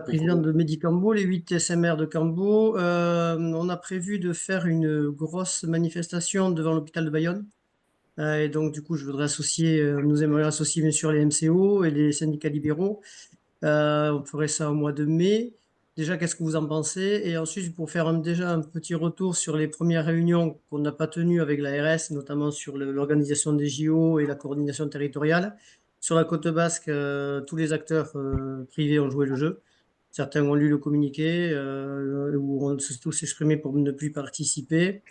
président de Medicambo, les 8 SMR de Cambo. On a prévu de faire une grosse manifestation devant l'hôpital de Bayonne. Et donc, du coup, nous aimerions associer bien sûr les MCO et les syndicats libéraux. On ferait ça au mois de mai. Déjà, qu'est-ce que vous en pensez? Et ensuite, pour faire déjà un petit retour sur les premières réunions qu'on n'a pas tenues avec l'ARS, notamment sur l'organisation des JO et la coordination territoriale. Sur la côte basque, tous les acteurs privés ont joué le jeu. Certains ont lu le communiqué ou ont tous exprimé pour ne plus participer.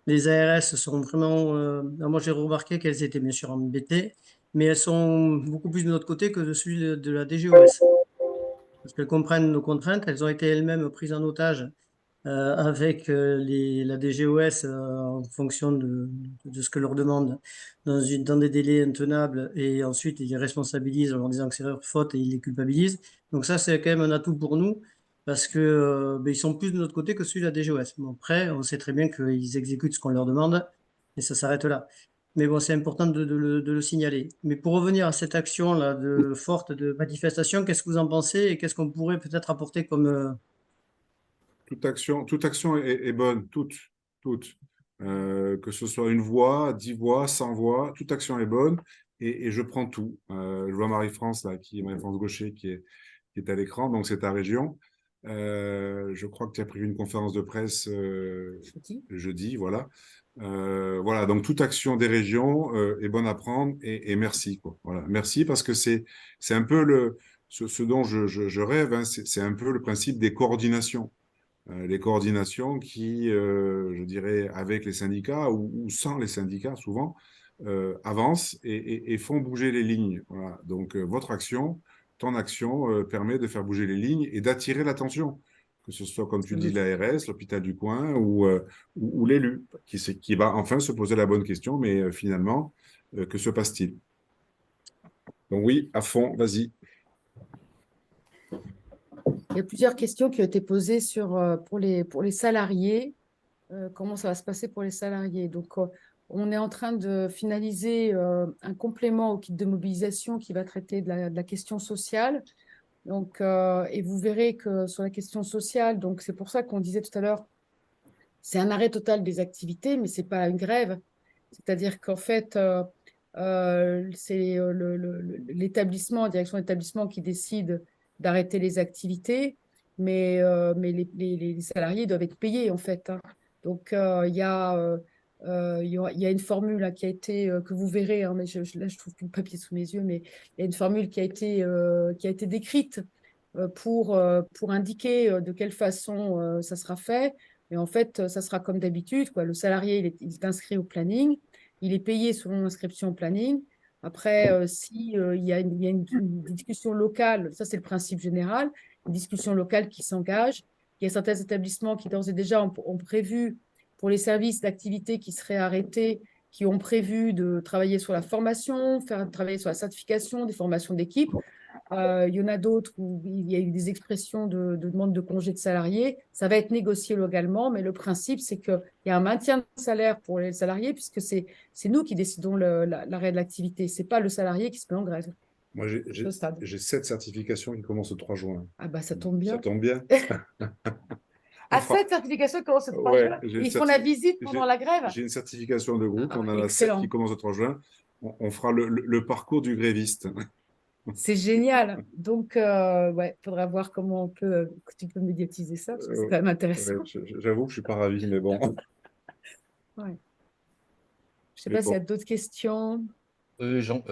Les ARS sont vraiment. Moi, j'ai remarqué qu'elles étaient bien sûr embêtées, mais elles sont beaucoup plus de notre côté que de celui de la DGOS. Parce qu'elles comprennent nos contraintes. Elles ont été elles-mêmes prises en otage avec la DGOS en fonction de ce que leur demande dans des délais intenables et ensuite ils les responsabilisent en leur disant que c'est leur faute et ils les culpabilisent. Donc ça, c'est quand même un atout pour nous parce que ils sont plus de notre côté que celui de la DGOS. Bon, après, on sait très bien qu'ils exécutent ce qu'on leur demande et ça s'arrête là. Mais bon, c'est important de le signaler. Mais pour revenir à cette action-là forte de manifestation, qu'est-ce que vous en pensez et qu'est-ce qu'on pourrait peut-être apporter comme... Toute action est bonne, toute. Que ce soit une voix, 10 voix, 100 voix, toute action est bonne et je prends tout. Je vois Marie-France, là, Marie-France Gaucher, qui est à l'écran, donc c'est ta région. Je crois que tu as pris une conférence de presse jeudi, voilà. Voilà, donc toute action des régions est bonne à prendre et merci, quoi. Voilà, merci parce que c'est un peu ce dont je rêve, hein, c'est un peu le principe des coordinations. Les coordinations qui, je dirais, avec les syndicats ou sans les syndicats souvent, avancent et font bouger les lignes. Voilà. Donc, votre action, ton action permet de faire bouger les lignes et d'attirer l'attention, que ce soit, comme tu le dis, l'ARS, l'hôpital du coin ou l'élu, qui va enfin se poser la bonne question, mais finalement, que se passe-t-il? Donc oui, à fond, vas-y. Il y a plusieurs questions qui ont été posées pour les salariés. Comment ça va se passer pour les salariés? Donc, on est en train de finaliser un complément au kit de mobilisation qui va traiter de la question sociale. Donc, et vous verrez que sur la question sociale, donc c'est pour ça qu'on disait tout à l'heure, c'est un arrêt total des activités, mais c'est pas une grève. C'est-à-dire qu'en fait, c'est l'établissement, la direction d'établissement qui décide d'arrêter les activités, mais les salariés doivent être payés en fait, hein. Donc, il y a une formule là, qui a été, que vous verrez, hein, mais là, je trouve plus le papier sous mes yeux, mais il y a une formule qui a été décrite pour indiquer de quelle façon ça sera fait. Et en fait, ça sera comme d'habitude, quoi. Le salarié, il est inscrit au planning, il est payé selon l'inscription au planning. Après, si il y a une discussion locale, ça c'est le principe général, une discussion locale qui s'engage. Il y a certains établissements qui d'ores et déjà ont prévu pour les services d'activité qui seraient arrêtés, qui ont prévu de travailler sur la formation, travailler sur la certification, des formations d'équipe. Il y en a d'autres où il y a eu des expressions de demande de congé de salariés. Ça va être négocié localement, mais le principe, c'est qu'il y a un maintien de salaire pour les salariés, puisque c'est nous qui décidons l'arrêt de l'activité. Ce n'est pas le salarié qui se met en grève. Moi, j'ai 7 certifications qui commencent le 3 juin. Ah bah ça tombe bien. Ça tombe bien. À 7 certifications commencent le 3 juin. Ils font la visite pendant la grève. J'ai une certification de groupe, on en a 7 excellent. qui commencent le 3 juin. On fera le parcours du gréviste. C'est génial. Donc, ouais, il faudra voir comment tu peux médiatiser ça, parce que c'est quand même intéressant. Ouais, j'avoue que je ne suis pas ravi, mais bon. Ouais. Je ne sais pas s'il y a d'autres questions. Jean,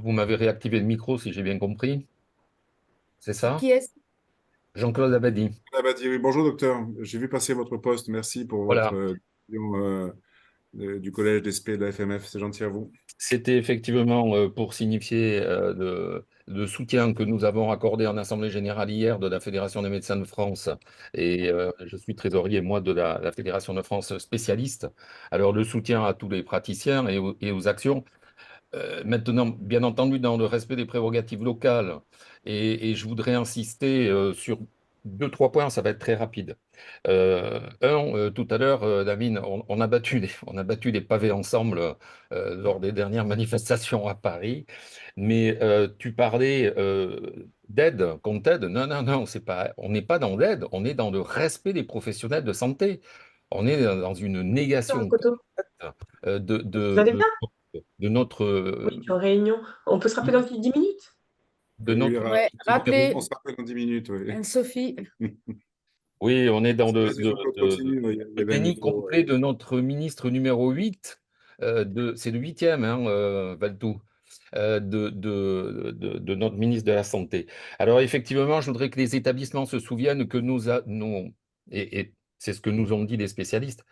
vous m'avez réactivé le micro, si j'ai bien compris. C'est ça? Qui est-ce? Jean-Claude Abadie. Ah bah, oui, bonjour docteur, j'ai vu passer votre poste, merci pour votre Voilà. vision, du collège d'ESP de la FMF, c'est gentil à vous. C'était effectivement pour signifier le soutien que nous avons accordé en Assemblée générale hier de la Fédération des médecins de France. Et je suis trésorier, moi, de la Fédération de France spécialiste. Alors, le soutien à tous les praticiens et aux actions. Maintenant, bien entendu, dans le respect des prérogatives locales. Et je voudrais insister sur deux, trois points, ça va être très rapide. Tout à l'heure, Lamine, on a battu les pavés ensemble lors des dernières manifestations à Paris. Mais tu parlais d'aide, qu'on t'aide. Non, non, non, c'est pas, on n'est pas dans l'aide, on est dans le respect des professionnels de santé. On est dans une négation Coteau, complète, euh, de, vous de, allez de, bien? de notre, Oui, je suis en réunion. On peut se rappeler dans 10 minutes? de Oui, notre Ouais, on rappelez se rappelle dans 10 minutes. Oui, Anne-Sophie. Oui, on est dans Vas-y Jean-Claude, continue, il y le avait un déni micro. complet de notre ministre numéro 8, c'est le huitième, hein, Valtou, de notre ministre de la Santé. Alors effectivement, je voudrais que les établissements se souviennent que et c'est ce que nous ont dit les spécialistes,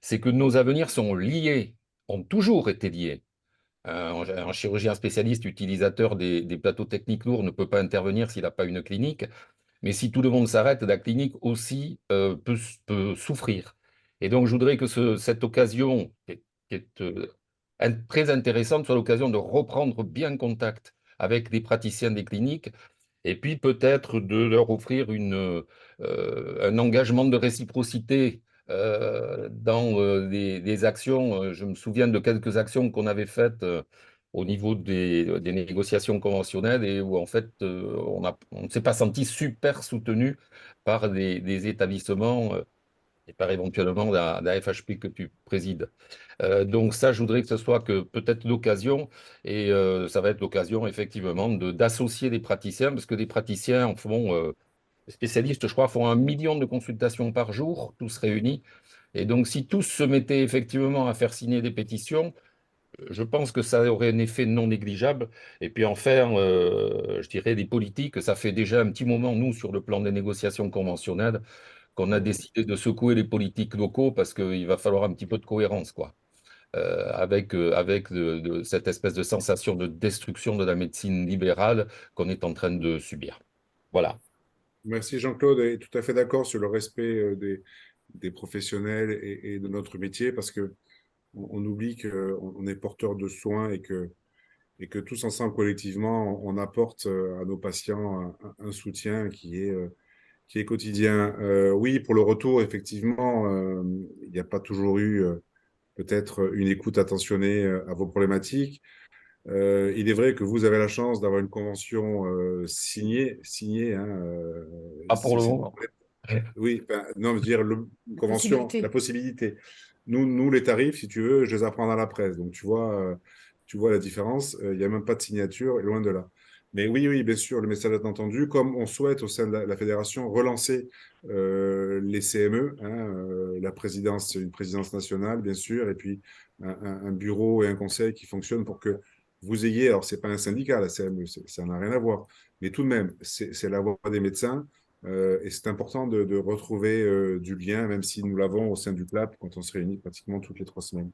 c'est que nos avenirs sont liés, ont toujours été liés. Un chirurgien spécialiste utilisateur des plateaux techniques lourds ne peut pas intervenir s'il n'a pas une clinique. Mais si tout le monde s'arrête, la clinique aussi peut souffrir. Et donc, je voudrais que cette occasion, qui est très intéressante, soit l'occasion de reprendre bien contact avec les praticiens des cliniques et puis peut-être de leur offrir un engagement de réciprocité dans les actions. Je me souviens de quelques actions qu'on avait faites au niveau des négociations conventionnelles et où en fait on ne s'est pas senti super soutenu par des établissements et par éventuellement la FHP que tu présides. Donc ça, je voudrais que ce soit que peut-être l'occasion, et ça va être l'occasion effectivement d'associer des praticiens, parce que des praticiens font, les spécialistes, je crois, font 1 million de consultations par jour, tous réunis. Et donc si tous se mettaient effectivement à faire signer des pétitions, je pense que ça aurait un effet non négligeable. Et puis enfin, je dirais des politiques, ça fait déjà un petit moment, nous, sur le plan des négociations conventionnelles, qu'on a décidé de secouer les politiques locaux parce qu'il va falloir un petit peu de cohérence, quoi, avec cette espèce de sensation de destruction de la médecine libérale qu'on est en train de subir. Voilà. Merci Jean-Claude, et tout à fait d'accord sur le respect des professionnels et de notre métier, parce que on oublie qu'on est porteur de soins et que tous ensemble, collectivement, on apporte à nos patients un soutien qui est quotidien. Oui, pour le retour, effectivement, il n'y a pas toujours eu peut-être une écoute attentionnée à vos problématiques. Il est vrai que vous avez la chance d'avoir une convention signée, hein, Pas pour le moment. oui, ben, non, je veux dire, une convention, Possibilité. la possibilité. Nous, les tarifs, si tu veux, je les apprends dans la presse. Donc, tu vois la différence. Il n'y a même pas de signature, et loin de là. Mais oui, oui, bien sûr, le message est entendu. Comme on souhaite au sein de la fédération relancer les CME, hein, la présidence, une présidence nationale, bien sûr, et puis un bureau et un conseil qui fonctionnent pour que vous ayez, alors, ce n'est pas un syndicat, la CME, ça n'a rien à voir, mais tout de même, c'est la voix des médecins. Et c'est important de retrouver du lien, même si nous l'avons au sein du CLAP quand on se réunit pratiquement toutes les 3 semaines.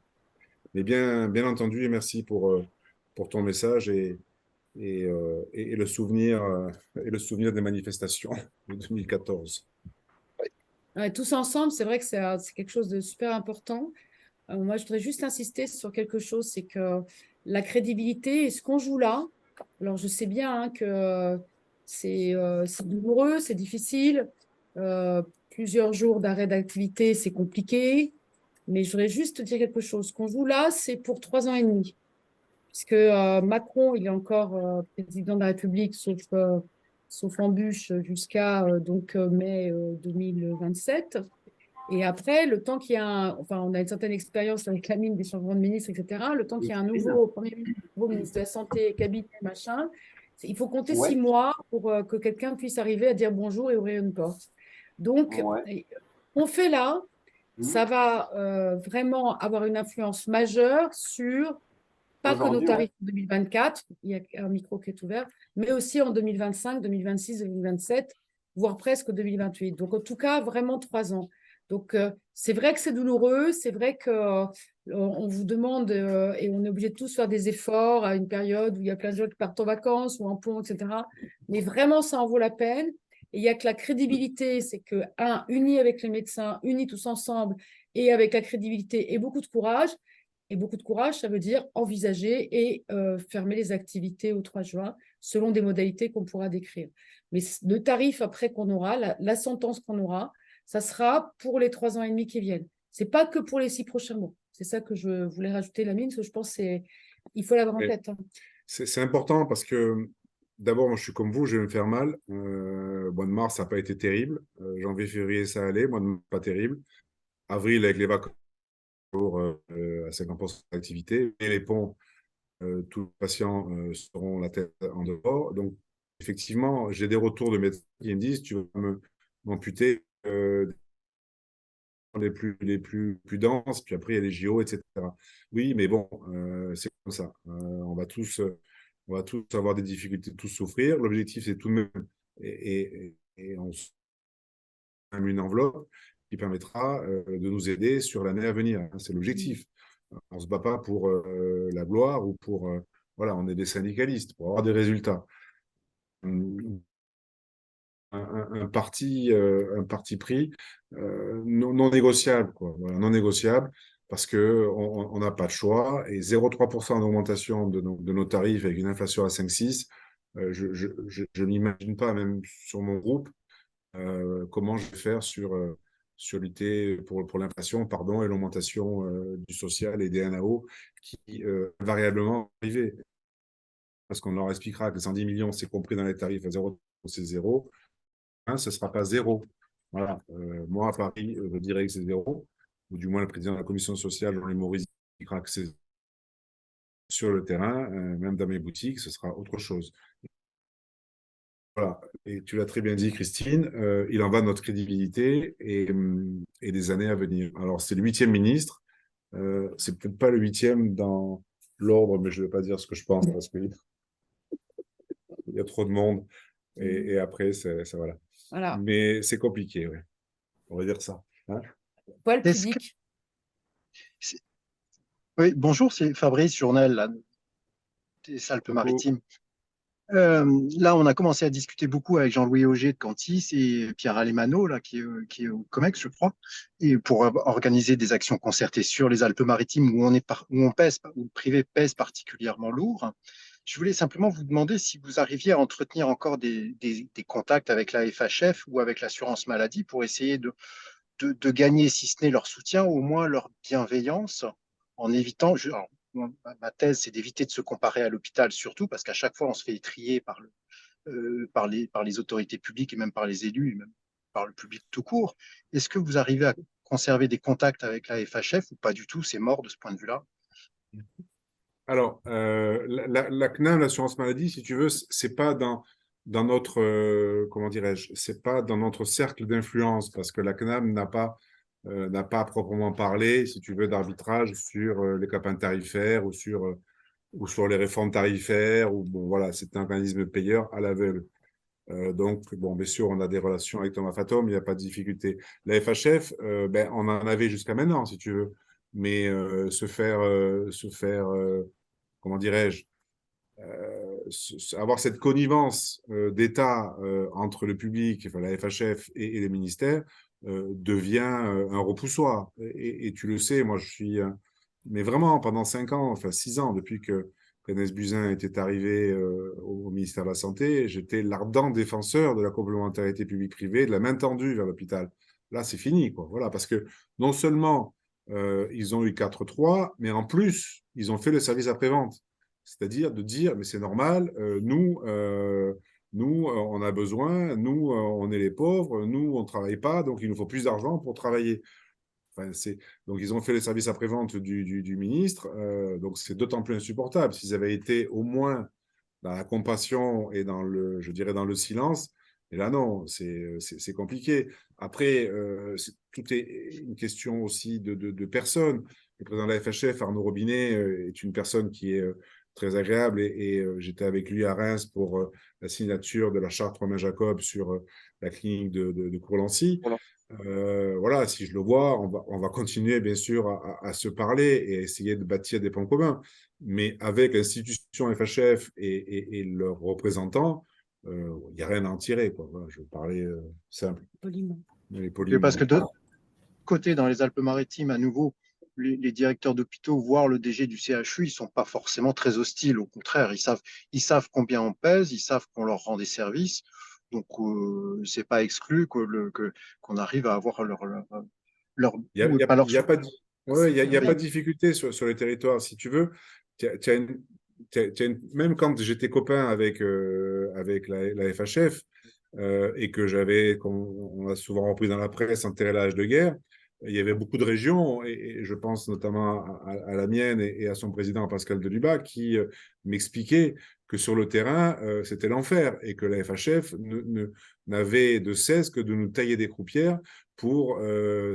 Mais bien entendu, et merci pour ton message et et le souvenir des manifestations de 2014. Ouais, tous ensemble, c'est vrai que c'est quelque chose de super important. Moi, je voudrais juste insister sur quelque chose, c'est que la crédibilité et ce qu'on joue là, alors je sais bien hein, que c'est douloureux, c'est difficile, plusieurs jours d'arrêt d'activité, c'est compliqué, mais je voudrais juste te dire quelque chose. Ce qu'on joue là, c'est pour 3 ans et demi, puisque Macron, il est encore président de la République, sauf embûche, jusqu'à mai 2027. Et après, le temps qu'il y a enfin, on a une certaine expérience avec la mine des changements de ministre, etc. Le temps qu'il y a un nouveau Premier ministre, nouveau ministre de la Santé, cabinet, machin, il faut compter 6 mois pour que quelqu'un puisse arriver à dire bonjour et ouvrir une porte. Donc, on fait là, ça va vraiment avoir une influence majeure sur, pas que nos tarifs en 2024, il y a un micro qui est ouvert, mais aussi en 2025, 2026, 2027. voire presque 2028. Donc, en tout cas, vraiment 3 ans. Donc, c'est vrai que c'est douloureux, c'est vrai qu'on vous demande et on est obligé de tous faire des efforts à une période où il y a plein de gens qui partent en vacances ou en pont, etc. Mais vraiment, ça en vaut la peine. Et il n'y a que la crédibilité, c'est que, unis avec les médecins, unis tous ensemble et avec la crédibilité et beaucoup de courage. Et beaucoup de courage, ça veut dire envisager et fermer les activités au 3 juin selon des modalités qu'on pourra décrire. Mais le tarif après qu'on aura, la sentence qu'on aura, ça sera pour les 3 ans et demi qui viennent. Ce n'est pas que pour les 6 prochains mois. C'est ça que je voulais rajouter, Lamine, parce que je pense qu'il faut l'avoir en tête. Hein. C'est important parce que, d'abord, moi, je suis comme vous, je vais me faire mal. Mois de mars, ça n'a pas été terrible. Janvier, février, ça allait. Mois de mars, pas terrible. Avril, avec les vacances, à 50% d'activité. Et les ponts, tous les patients seront la tête en dehors. Donc, effectivement, j'ai des retours de médecins qui me disent, tu vas m'amputer les plus denses, puis après il y a les JO, etc. Oui, mais bon, c'est comme ça. On va tous avoir des difficultés, tous souffrir. L'objectif, c'est tout de même, et on a une enveloppe qui permettra de nous aider sur l'année à venir. Hein, c'est l'objectif. On ne se bat pas pour la gloire ou pour... voilà, on est des syndicalistes pour avoir des résultats. Un parti pris non négociable, quoi. Voilà, non négociable, parce qu'on n'a pas de choix. Et 0,3% d'augmentation de nos tarifs avec une inflation à 5,6, je n'imagine pas, même sur mon groupe, comment je vais faire sur lutter pour l'inflation, pardon, et l'augmentation du social et des NAO qui invariablement vont arriver. Parce qu'on leur expliquera que les 110 millions, c'est compris dans les tarifs à 0, c'est 0. Ce ne sera pas 0. Voilà. Moi, à Paris, je dirais que c'est 0, ou du moins le président de la commission sociale, Jean-Louis Maurice, dira que c'est sur le terrain, même dans mes boutiques, ce sera autre chose. Voilà. Et tu l'as très bien dit, Christine, il en va de notre crédibilité et des années à venir. Alors, c'est le 8e ministre. C'est peut-être pas le 8e dans l'ordre, mais je ne vais pas dire ce que je pense parce qu'il y a trop de monde. Et après, ça voilà. Voilà. Mais c'est compliqué, oui. On va dire ça. Hein, Paul public. Oui, bonjour, c'est Fabrice, journal là, des Alpes-Maritimes. Là, on a commencé à discuter beaucoup avec Jean-Louis Auger de Cantis et Pierre Alemano, là, qui est au COMEX, je crois, et pour organiser des actions concertées sur les Alpes-Maritimes où on pèse, où le privé pèse particulièrement lourd. Je voulais simplement vous demander si vous arriviez à entretenir encore des contacts avec la FHF ou avec l'assurance maladie pour essayer de gagner, si ce n'est leur soutien, au moins leur bienveillance, en évitant, ma thèse, c'est d'éviter de se comparer à l'hôpital, surtout parce qu'à chaque fois, on se fait étrier par les autorités publiques et même par les élus, et même par le public tout court. Est-ce que vous arrivez à conserver des contacts avec la FHF ou pas du tout? C'est mort de ce point de vue-là. Alors, la CNAM, l'assurance maladie, si tu veux, c'est pas dans notre, comment dirais-je, c'est pas dans notre cercle d'influence parce que la CNAM n'a pas à proprement parler, si tu veux, d'arbitrage sur les campagnes tarifaires ou sur les réformes tarifaires. Ou, bon, voilà, c'est un organisme payeur à l'aveugle. Donc, bon, bien sûr, on a des relations avec Thomas Fatome, il n'y a pas de difficulté. La FHF, on en avait jusqu'à maintenant, si tu veux. Mais se faire comment dirais-je, avoir cette connivence d'État entre le public, enfin, la FHF et les ministères, devient un repoussoir. Et tu le sais, moi, je suis... mais vraiment, pendant 5 ans, enfin 6 ans, depuis que Agnès Buzyn était arrivée au ministère de la Santé, j'étais l'ardent défenseur de la complémentarité publique-privée, de la main tendue vers l'hôpital. Là, c'est fini, quoi. Voilà, parce que non seulement ils ont eu 4-3, mais en plus, ils ont fait le service après-vente. C'est-à-dire de dire, mais c'est normal, nous, on a besoin, nous, on est les pauvres, nous, on ne travaille pas, donc il nous faut plus d'argent pour travailler. Enfin, donc, ils ont fait le service après-vente du ministre, donc c'est d'autant plus insupportable. S'ils avaient été au moins dans la compassion et je dirais, dans le silence, et là, non, c'est compliqué. Après, tout est une question aussi de personnes. Le président de la FHF, Arnaud Robinet, est une personne qui est très agréable et j'étais avec lui à Reims pour la signature de la charte Romain Jacob sur la clinique de Courlancy. Voilà, si je le vois, on va continuer bien sûr à se parler et à essayer de bâtir des points communs. Mais avec l'institution FHF et leurs représentants, il n'y a rien à en tirer, quoi. Voilà, je vais parler simple. Poliment. Mais Parce poliment. que de l'autre côté, dans les Alpes-Maritimes, à nouveau, les directeurs d'hôpitaux, voire le DG du CHU, ils sont pas forcément très hostiles. Au contraire, ils savent combien on pèse, ils savent qu'on leur rend des services. Donc, c'est pas exclu qu'on arrive à avoir Il n'y a, pas leur il y a pas de, ouais, il y a Oui. pas de difficulté sur les territoires. Si tu veux, même quand j'étais copain avec la FHF et que on a souvent repris dans la presse, enterré l'âge de guerre, il y avait beaucoup de régions, et je pense notamment à la mienne et à son président Pascal Delubac, qui m'expliquait que sur le terrain, c'était l'enfer et que la FHF n'avait de cesse que de nous tailler des croupières pour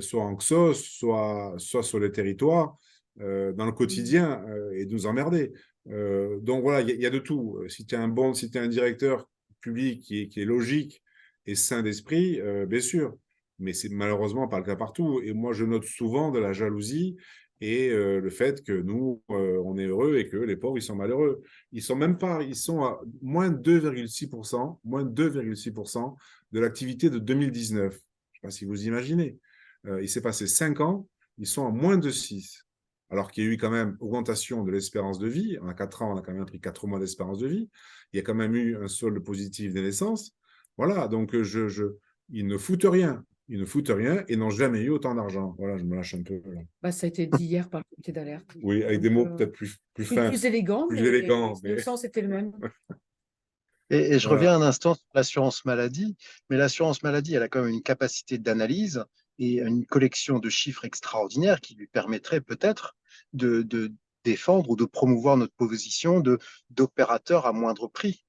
soit en XOS, soit sur les territoires, dans le quotidien, et de nous emmerder. Donc voilà, il y a de tout. Si tu es un directeur public qui est logique et sain d'esprit, bien sûr. Mais c'est malheureusement pas le cas partout. Et moi, je note souvent de la jalousie et le fait que nous, on est heureux et que les pauvres, ils sont malheureux. Ils sont même pas, ils sont à moins 2,6%, moins 2,6% de l'activité de 2019. Je ne sais pas si vous imaginez. Il s'est passé 5 ans, ils sont à moins de 6. Alors qu'il y a eu quand même augmentation de l'espérance de vie. En 4 ans, on a quand même pris 4 mois d'espérance de vie. Il y a quand même eu un solde positif des naissances. Voilà, donc ils ne foutent rien. Ils ne foutent rien et n'ont jamais eu autant d'argent. Voilà, je me lâche un peu. Là. Bah, ça a été dit hier par le comité d'alerte. Oui, avec des mots peut-être plus fins. Plus élégants, plus mais élégants, le sens était le même. Et je Voilà. reviens un instant sur l'assurance maladie, mais l'assurance maladie, elle a quand même une capacité d'analyse et une collection de chiffres extraordinaires qui lui permettrait peut-être de défendre ou de promouvoir notre position d'opérateur à moindre prix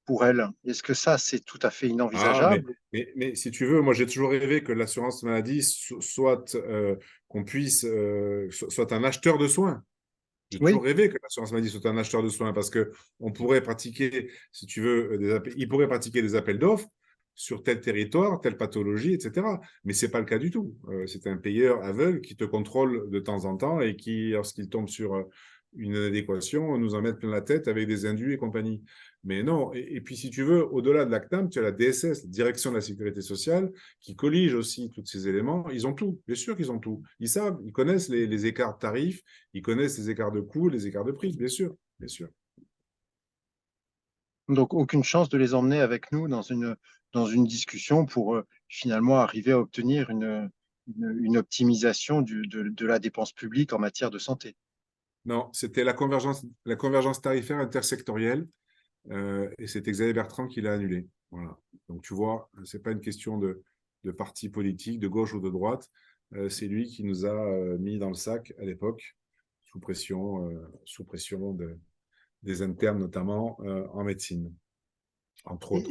pour elle. Est-ce que ça, c'est tout à fait Ah, inenvisageable? mais si tu veux, moi j'ai toujours rêvé que l'assurance maladie soit qu'on puisse soit un acheteur de soins. J'ai Oui, toujours rêvé que l'assurance maladie soit un acheteur de soins parce que on pourrait pratiquer, si tu veux, il pourrait pratiquer des appels d'offres sur tel territoire, telle pathologie, etc. Mais c'est pas le cas du tout. C'est un payeur aveugle qui te contrôle de temps en temps et qui, lorsqu'il tombe sur une inadéquation, nous en met plein la tête avec des indus et compagnie. Mais non. Et puis, si tu veux, au-delà de l'ACTAM, tu as la DSS, la Direction de la Sécurité sociale, qui collige aussi tous ces éléments. Ils ont tout. Bien sûr qu'ils ont tout. Ils savent, ils connaissent les écarts de tarifs, ils connaissent les écarts de coûts, les écarts de prix, bien sûr. Bien sûr. donc aucune chance de les emmener avec nous dans une discussion pour finalement arriver à obtenir une optimisation de la dépense publique en matière de santé. Non, c'était la convergence tarifaire intersectorielle et c'est Xavier Bertrand qui l'a annulée. Voilà. Donc tu vois, ce n'est pas une question de parti politique, de gauche ou de droite. C'est lui qui nous a mis dans le sac à l'époque, sous pression des internes, notamment en médecine, entre autres.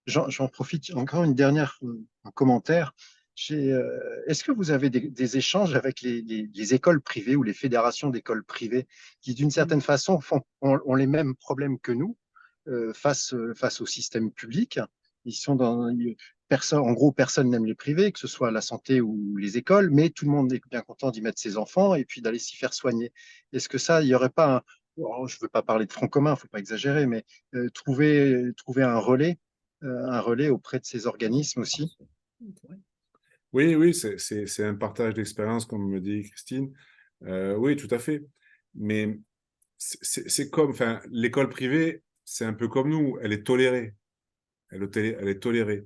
J'en profite encore une dernière un commentaire. Est-ce que vous avez des échanges avec les écoles privées ou les fédérations d'écoles privées qui, d'une certaine façon, ont les mêmes problèmes que nous face au système public? Ils sont en gros, personne n'aime les privés, que ce soit la santé ou les écoles, mais tout le monde est bien content d'y mettre ses enfants et puis d'aller s'y faire soigner. Est-ce que ça, il n'y aurait pas je ne veux pas parler de front commun, il ne faut pas exagérer, mais trouver un relais auprès de ces organismes aussi. Oui, c'est un partage d'expérience, comme me dit Christine. Oui, tout à fait. Mais c'est comme, enfin, l'école privée, c'est un peu comme nous, elle est tolérée. Elle est tolérée.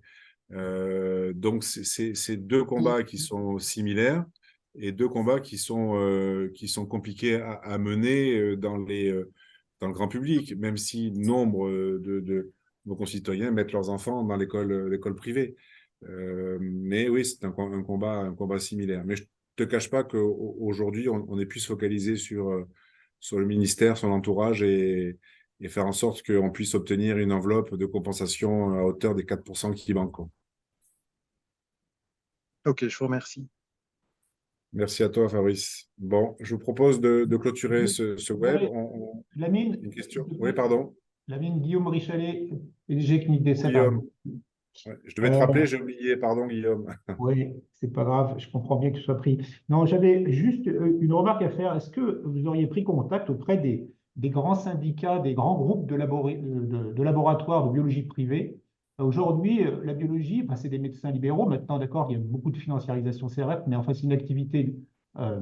Donc, c'est deux combats qui sont similaires et deux combats qui sont compliqués à mener dans le grand public, même si nombre de nos concitoyens mettent leurs enfants dans l'école privée. Mais oui, c'est un combat similaire. Mais je ne te cache pas qu'aujourd'hui, on est plus focalisé sur le ministère, son entourage et faire en sorte qu'on puisse obtenir une enveloppe de compensation à hauteur des 4% qui manquent. Ok, je vous remercie. Merci à toi, Fabrice. Bon, je vous propose de clôturer ce web. Lamine, Une question? Oui, pardon. Lamine, Guillaume Richalet, PDG Clinique des Salles. Guillaume. Ouais, je devais te rappeler, j'ai oublié, pardon Guillaume. Oui, c'est pas grave, je comprends bien que ce soit pris. Non, j'avais juste une remarque à faire. Est-ce que vous auriez pris contact auprès des grands syndicats, des grands groupes de laboratoires de biologie privés? Aujourd'hui, la biologie, enfin, c'est des médecins libéraux. Maintenant, d'accord, il y a beaucoup de financiarisation, c'est vrai, mais enfin, c'est une activité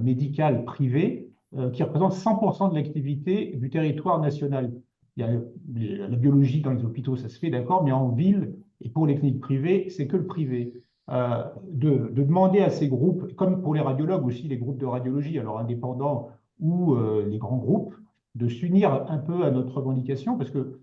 médicale privée qui représente 100% de l'activité du territoire national. Il y a la biologie dans les hôpitaux, ça se fait, d'accord, mais en ville et pour les cliniques privées, c'est que le privé. De demander à ces groupes, comme pour les radiologues aussi, les groupes de radiologie, alors indépendants ou les grands groupes, de s'unir un peu à notre revendication, parce que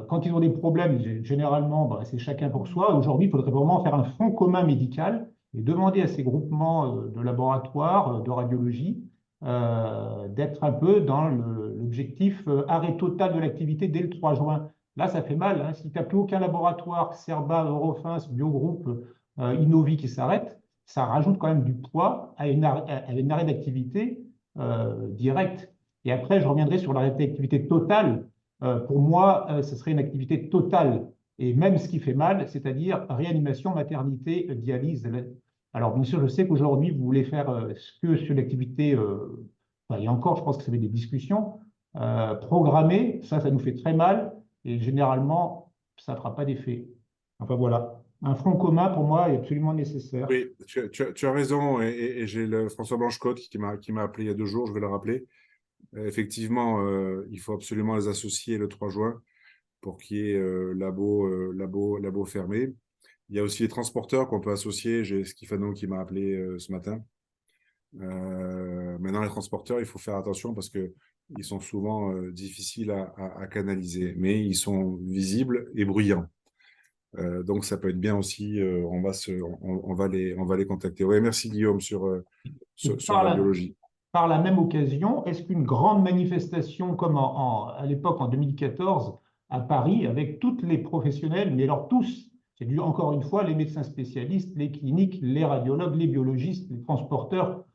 quand ils ont des problèmes, généralement, bah, c'est chacun pour soi. Aujourd'hui, il faudrait vraiment faire un front commun médical et demander à ces groupements de laboratoires, de radiologie, d'être un peu dans l'objectif arrêt total de l'activité dès le 3 juin. Là, ça fait mal, hein. Si tu n'as plus aucun laboratoire, Cerba, Eurofins, Biogroupe, Innovi qui s'arrête, ça rajoute quand même du poids à une arrêt d'activité direct. Et après, je reviendrai sur l'arrêt d'activité totale. Pour moi, ce serait une activité totale. Et même ce qui fait mal, c'est-à-dire réanimation, maternité, dialyse. Alors, bien sûr, je sais qu'aujourd'hui, vous voulez faire ce que sur l'activité, enfin, et encore, je pense que ça fait des discussions, programmées, ça nous fait très mal. Et généralement, ça ne fera pas d'effet. Enfin voilà, un front commun pour moi est absolument nécessaire. Oui, tu as raison, et j'ai François Blanchecotte qui m'a appelé il y a 2 jours, je vais le rappeler. Effectivement, il faut absolument les associer le 3 juin pour qu'il y ait labo fermé. Il y a aussi les transporteurs qu'on peut associer. J'ai Skifano qui m'a appelé ce matin. Maintenant, les transporteurs, il faut faire attention parce qu'ils sont souvent difficiles à canaliser, mais ils sont visibles et bruyants. Donc, ça peut être bien aussi. On va les contacter. Ouais, merci Guillaume sur la biologie. Par la même occasion, est-ce qu'une grande manifestation comme à l'époque en 2014 à Paris, avec tous les professionnels, mais alors tous, c'est dû encore une fois les médecins spécialistes, les cliniques, les radiologues, les biologistes, les transporteurs,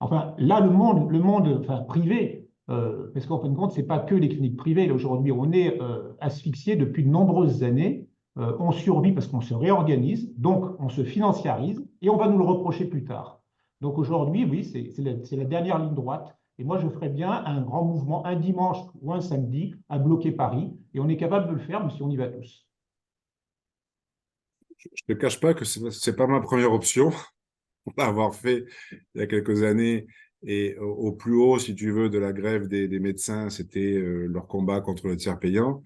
enfin là le monde enfin, privé, parce qu'en fin de compte, ce n'est pas que les cliniques privées. Là, aujourd'hui, on est asphyxié depuis de nombreuses années. On survit parce qu'on se réorganise, donc on se financiarise et on va nous le reprocher plus tard. Donc aujourd'hui, oui, c'est la dernière ligne droite. Et moi, je ferais bien un grand mouvement un dimanche ou un samedi à bloquer Paris. Et on est capable de le faire, mais si on y va tous. Je ne te cache pas que ce n'est pas ma première option. On l'a avoir fait il y a quelques années. Et au plus haut, si tu veux, de la grève des médecins, c'était leur combat contre le tiers payant.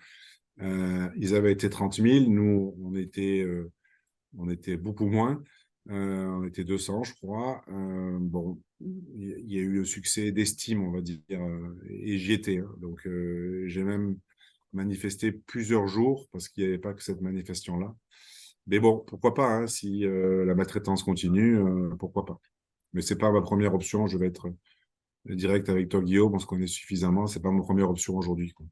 Ils avaient été 30 000. Nous, on était beaucoup moins. On était 200, je crois. Bon, il y a eu le succès d'estime, on va dire, et j'y étais. Hein. Donc, j'ai même manifesté plusieurs jours parce qu'il n'y avait pas que cette manifestation-là. Mais bon, pourquoi pas, hein, si la maltraitance continue, pourquoi pas. Mais ce n'est pas ma première option. Je vais être direct avec toi, Guillaume, on se connaît suffisamment. Ce n'est pas ma première option aujourd'hui. Je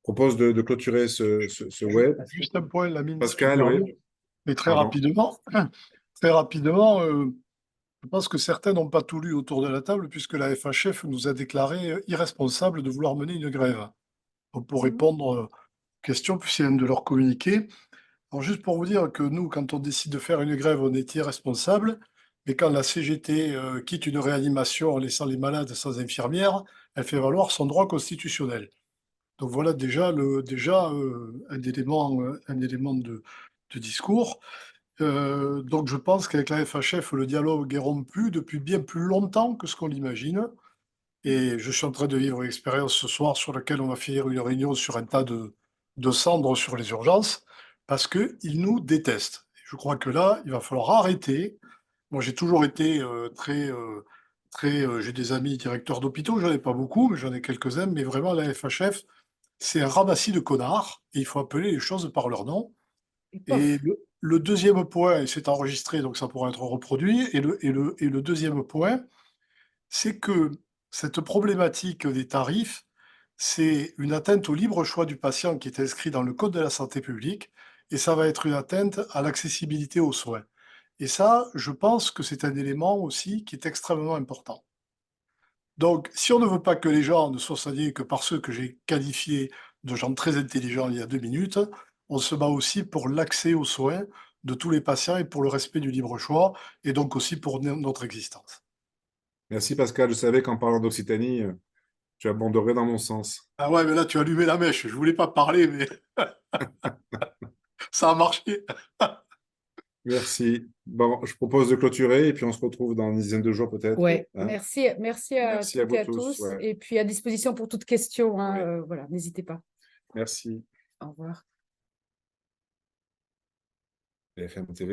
propose de clôturer ce web. Juste un point, Lamine. Pascal, oui. Mais très Pardon. rapidement, je pense que certains n'ont pas tout lu autour de la table puisque la FHF nous a déclaré irresponsables de vouloir mener une grève. Donc, pour répondre aux questions, puis c'est un de leurs communiqués. Alors, juste pour vous dire que nous, quand on décide de faire une grève, on est irresponsable. Mais quand la CGT quitte une réanimation en laissant les malades sans infirmière, elle fait valoir son droit constitutionnel. Donc voilà déjà un élément de discours. Donc je pense qu'avec la FHF, le dialogue est rompu depuis bien plus longtemps que ce qu'on l'imagine. Et je suis en train de vivre une expérience ce soir sur laquelle on va finir une réunion sur un tas de cendres sur les urgences, parce qu'ils nous détestent. Et je crois que là, il va falloir arrêter. Moi, j'ai toujours été j'ai des amis directeurs d'hôpitaux, j'en ai pas beaucoup, mais j'en ai quelques-uns, mais vraiment la FHF, c'est un ramassis de connards, et il faut appeler les choses par leur nom. Et le deuxième point, et c'est enregistré, donc ça pourra être reproduit, et le deuxième point, c'est que cette problématique des tarifs, c'est une atteinte au libre choix du patient qui est inscrit dans le Code de la santé publique, et ça va être une atteinte à l'accessibilité aux soins. Et ça, je pense que c'est un élément aussi qui est extrêmement important. Donc, si on ne veut pas que les gens ne soient soignés que par ceux que j'ai qualifiés de gens très intelligents il y a 2 minutes, on se bat aussi pour l'accès aux soins de tous les patients et pour le respect du libre choix, et donc aussi pour notre existence. Merci Pascal, je savais qu'en parlant d'Occitanie, tu abonderais dans mon sens. Ah ouais, mais là, tu as allumé la mèche. Je voulais pas parler, mais ça a marché. Merci. Bon, je propose de clôturer et puis on se retrouve dans une dizaine de jours peut-être. Ouais, hein. merci à Merci à toutes et vous à tous, tous. ouais. Et puis à disposition pour toute question. Hein, Ouais. voilà, n'hésitez pas. Merci. Au revoir. BFM TV.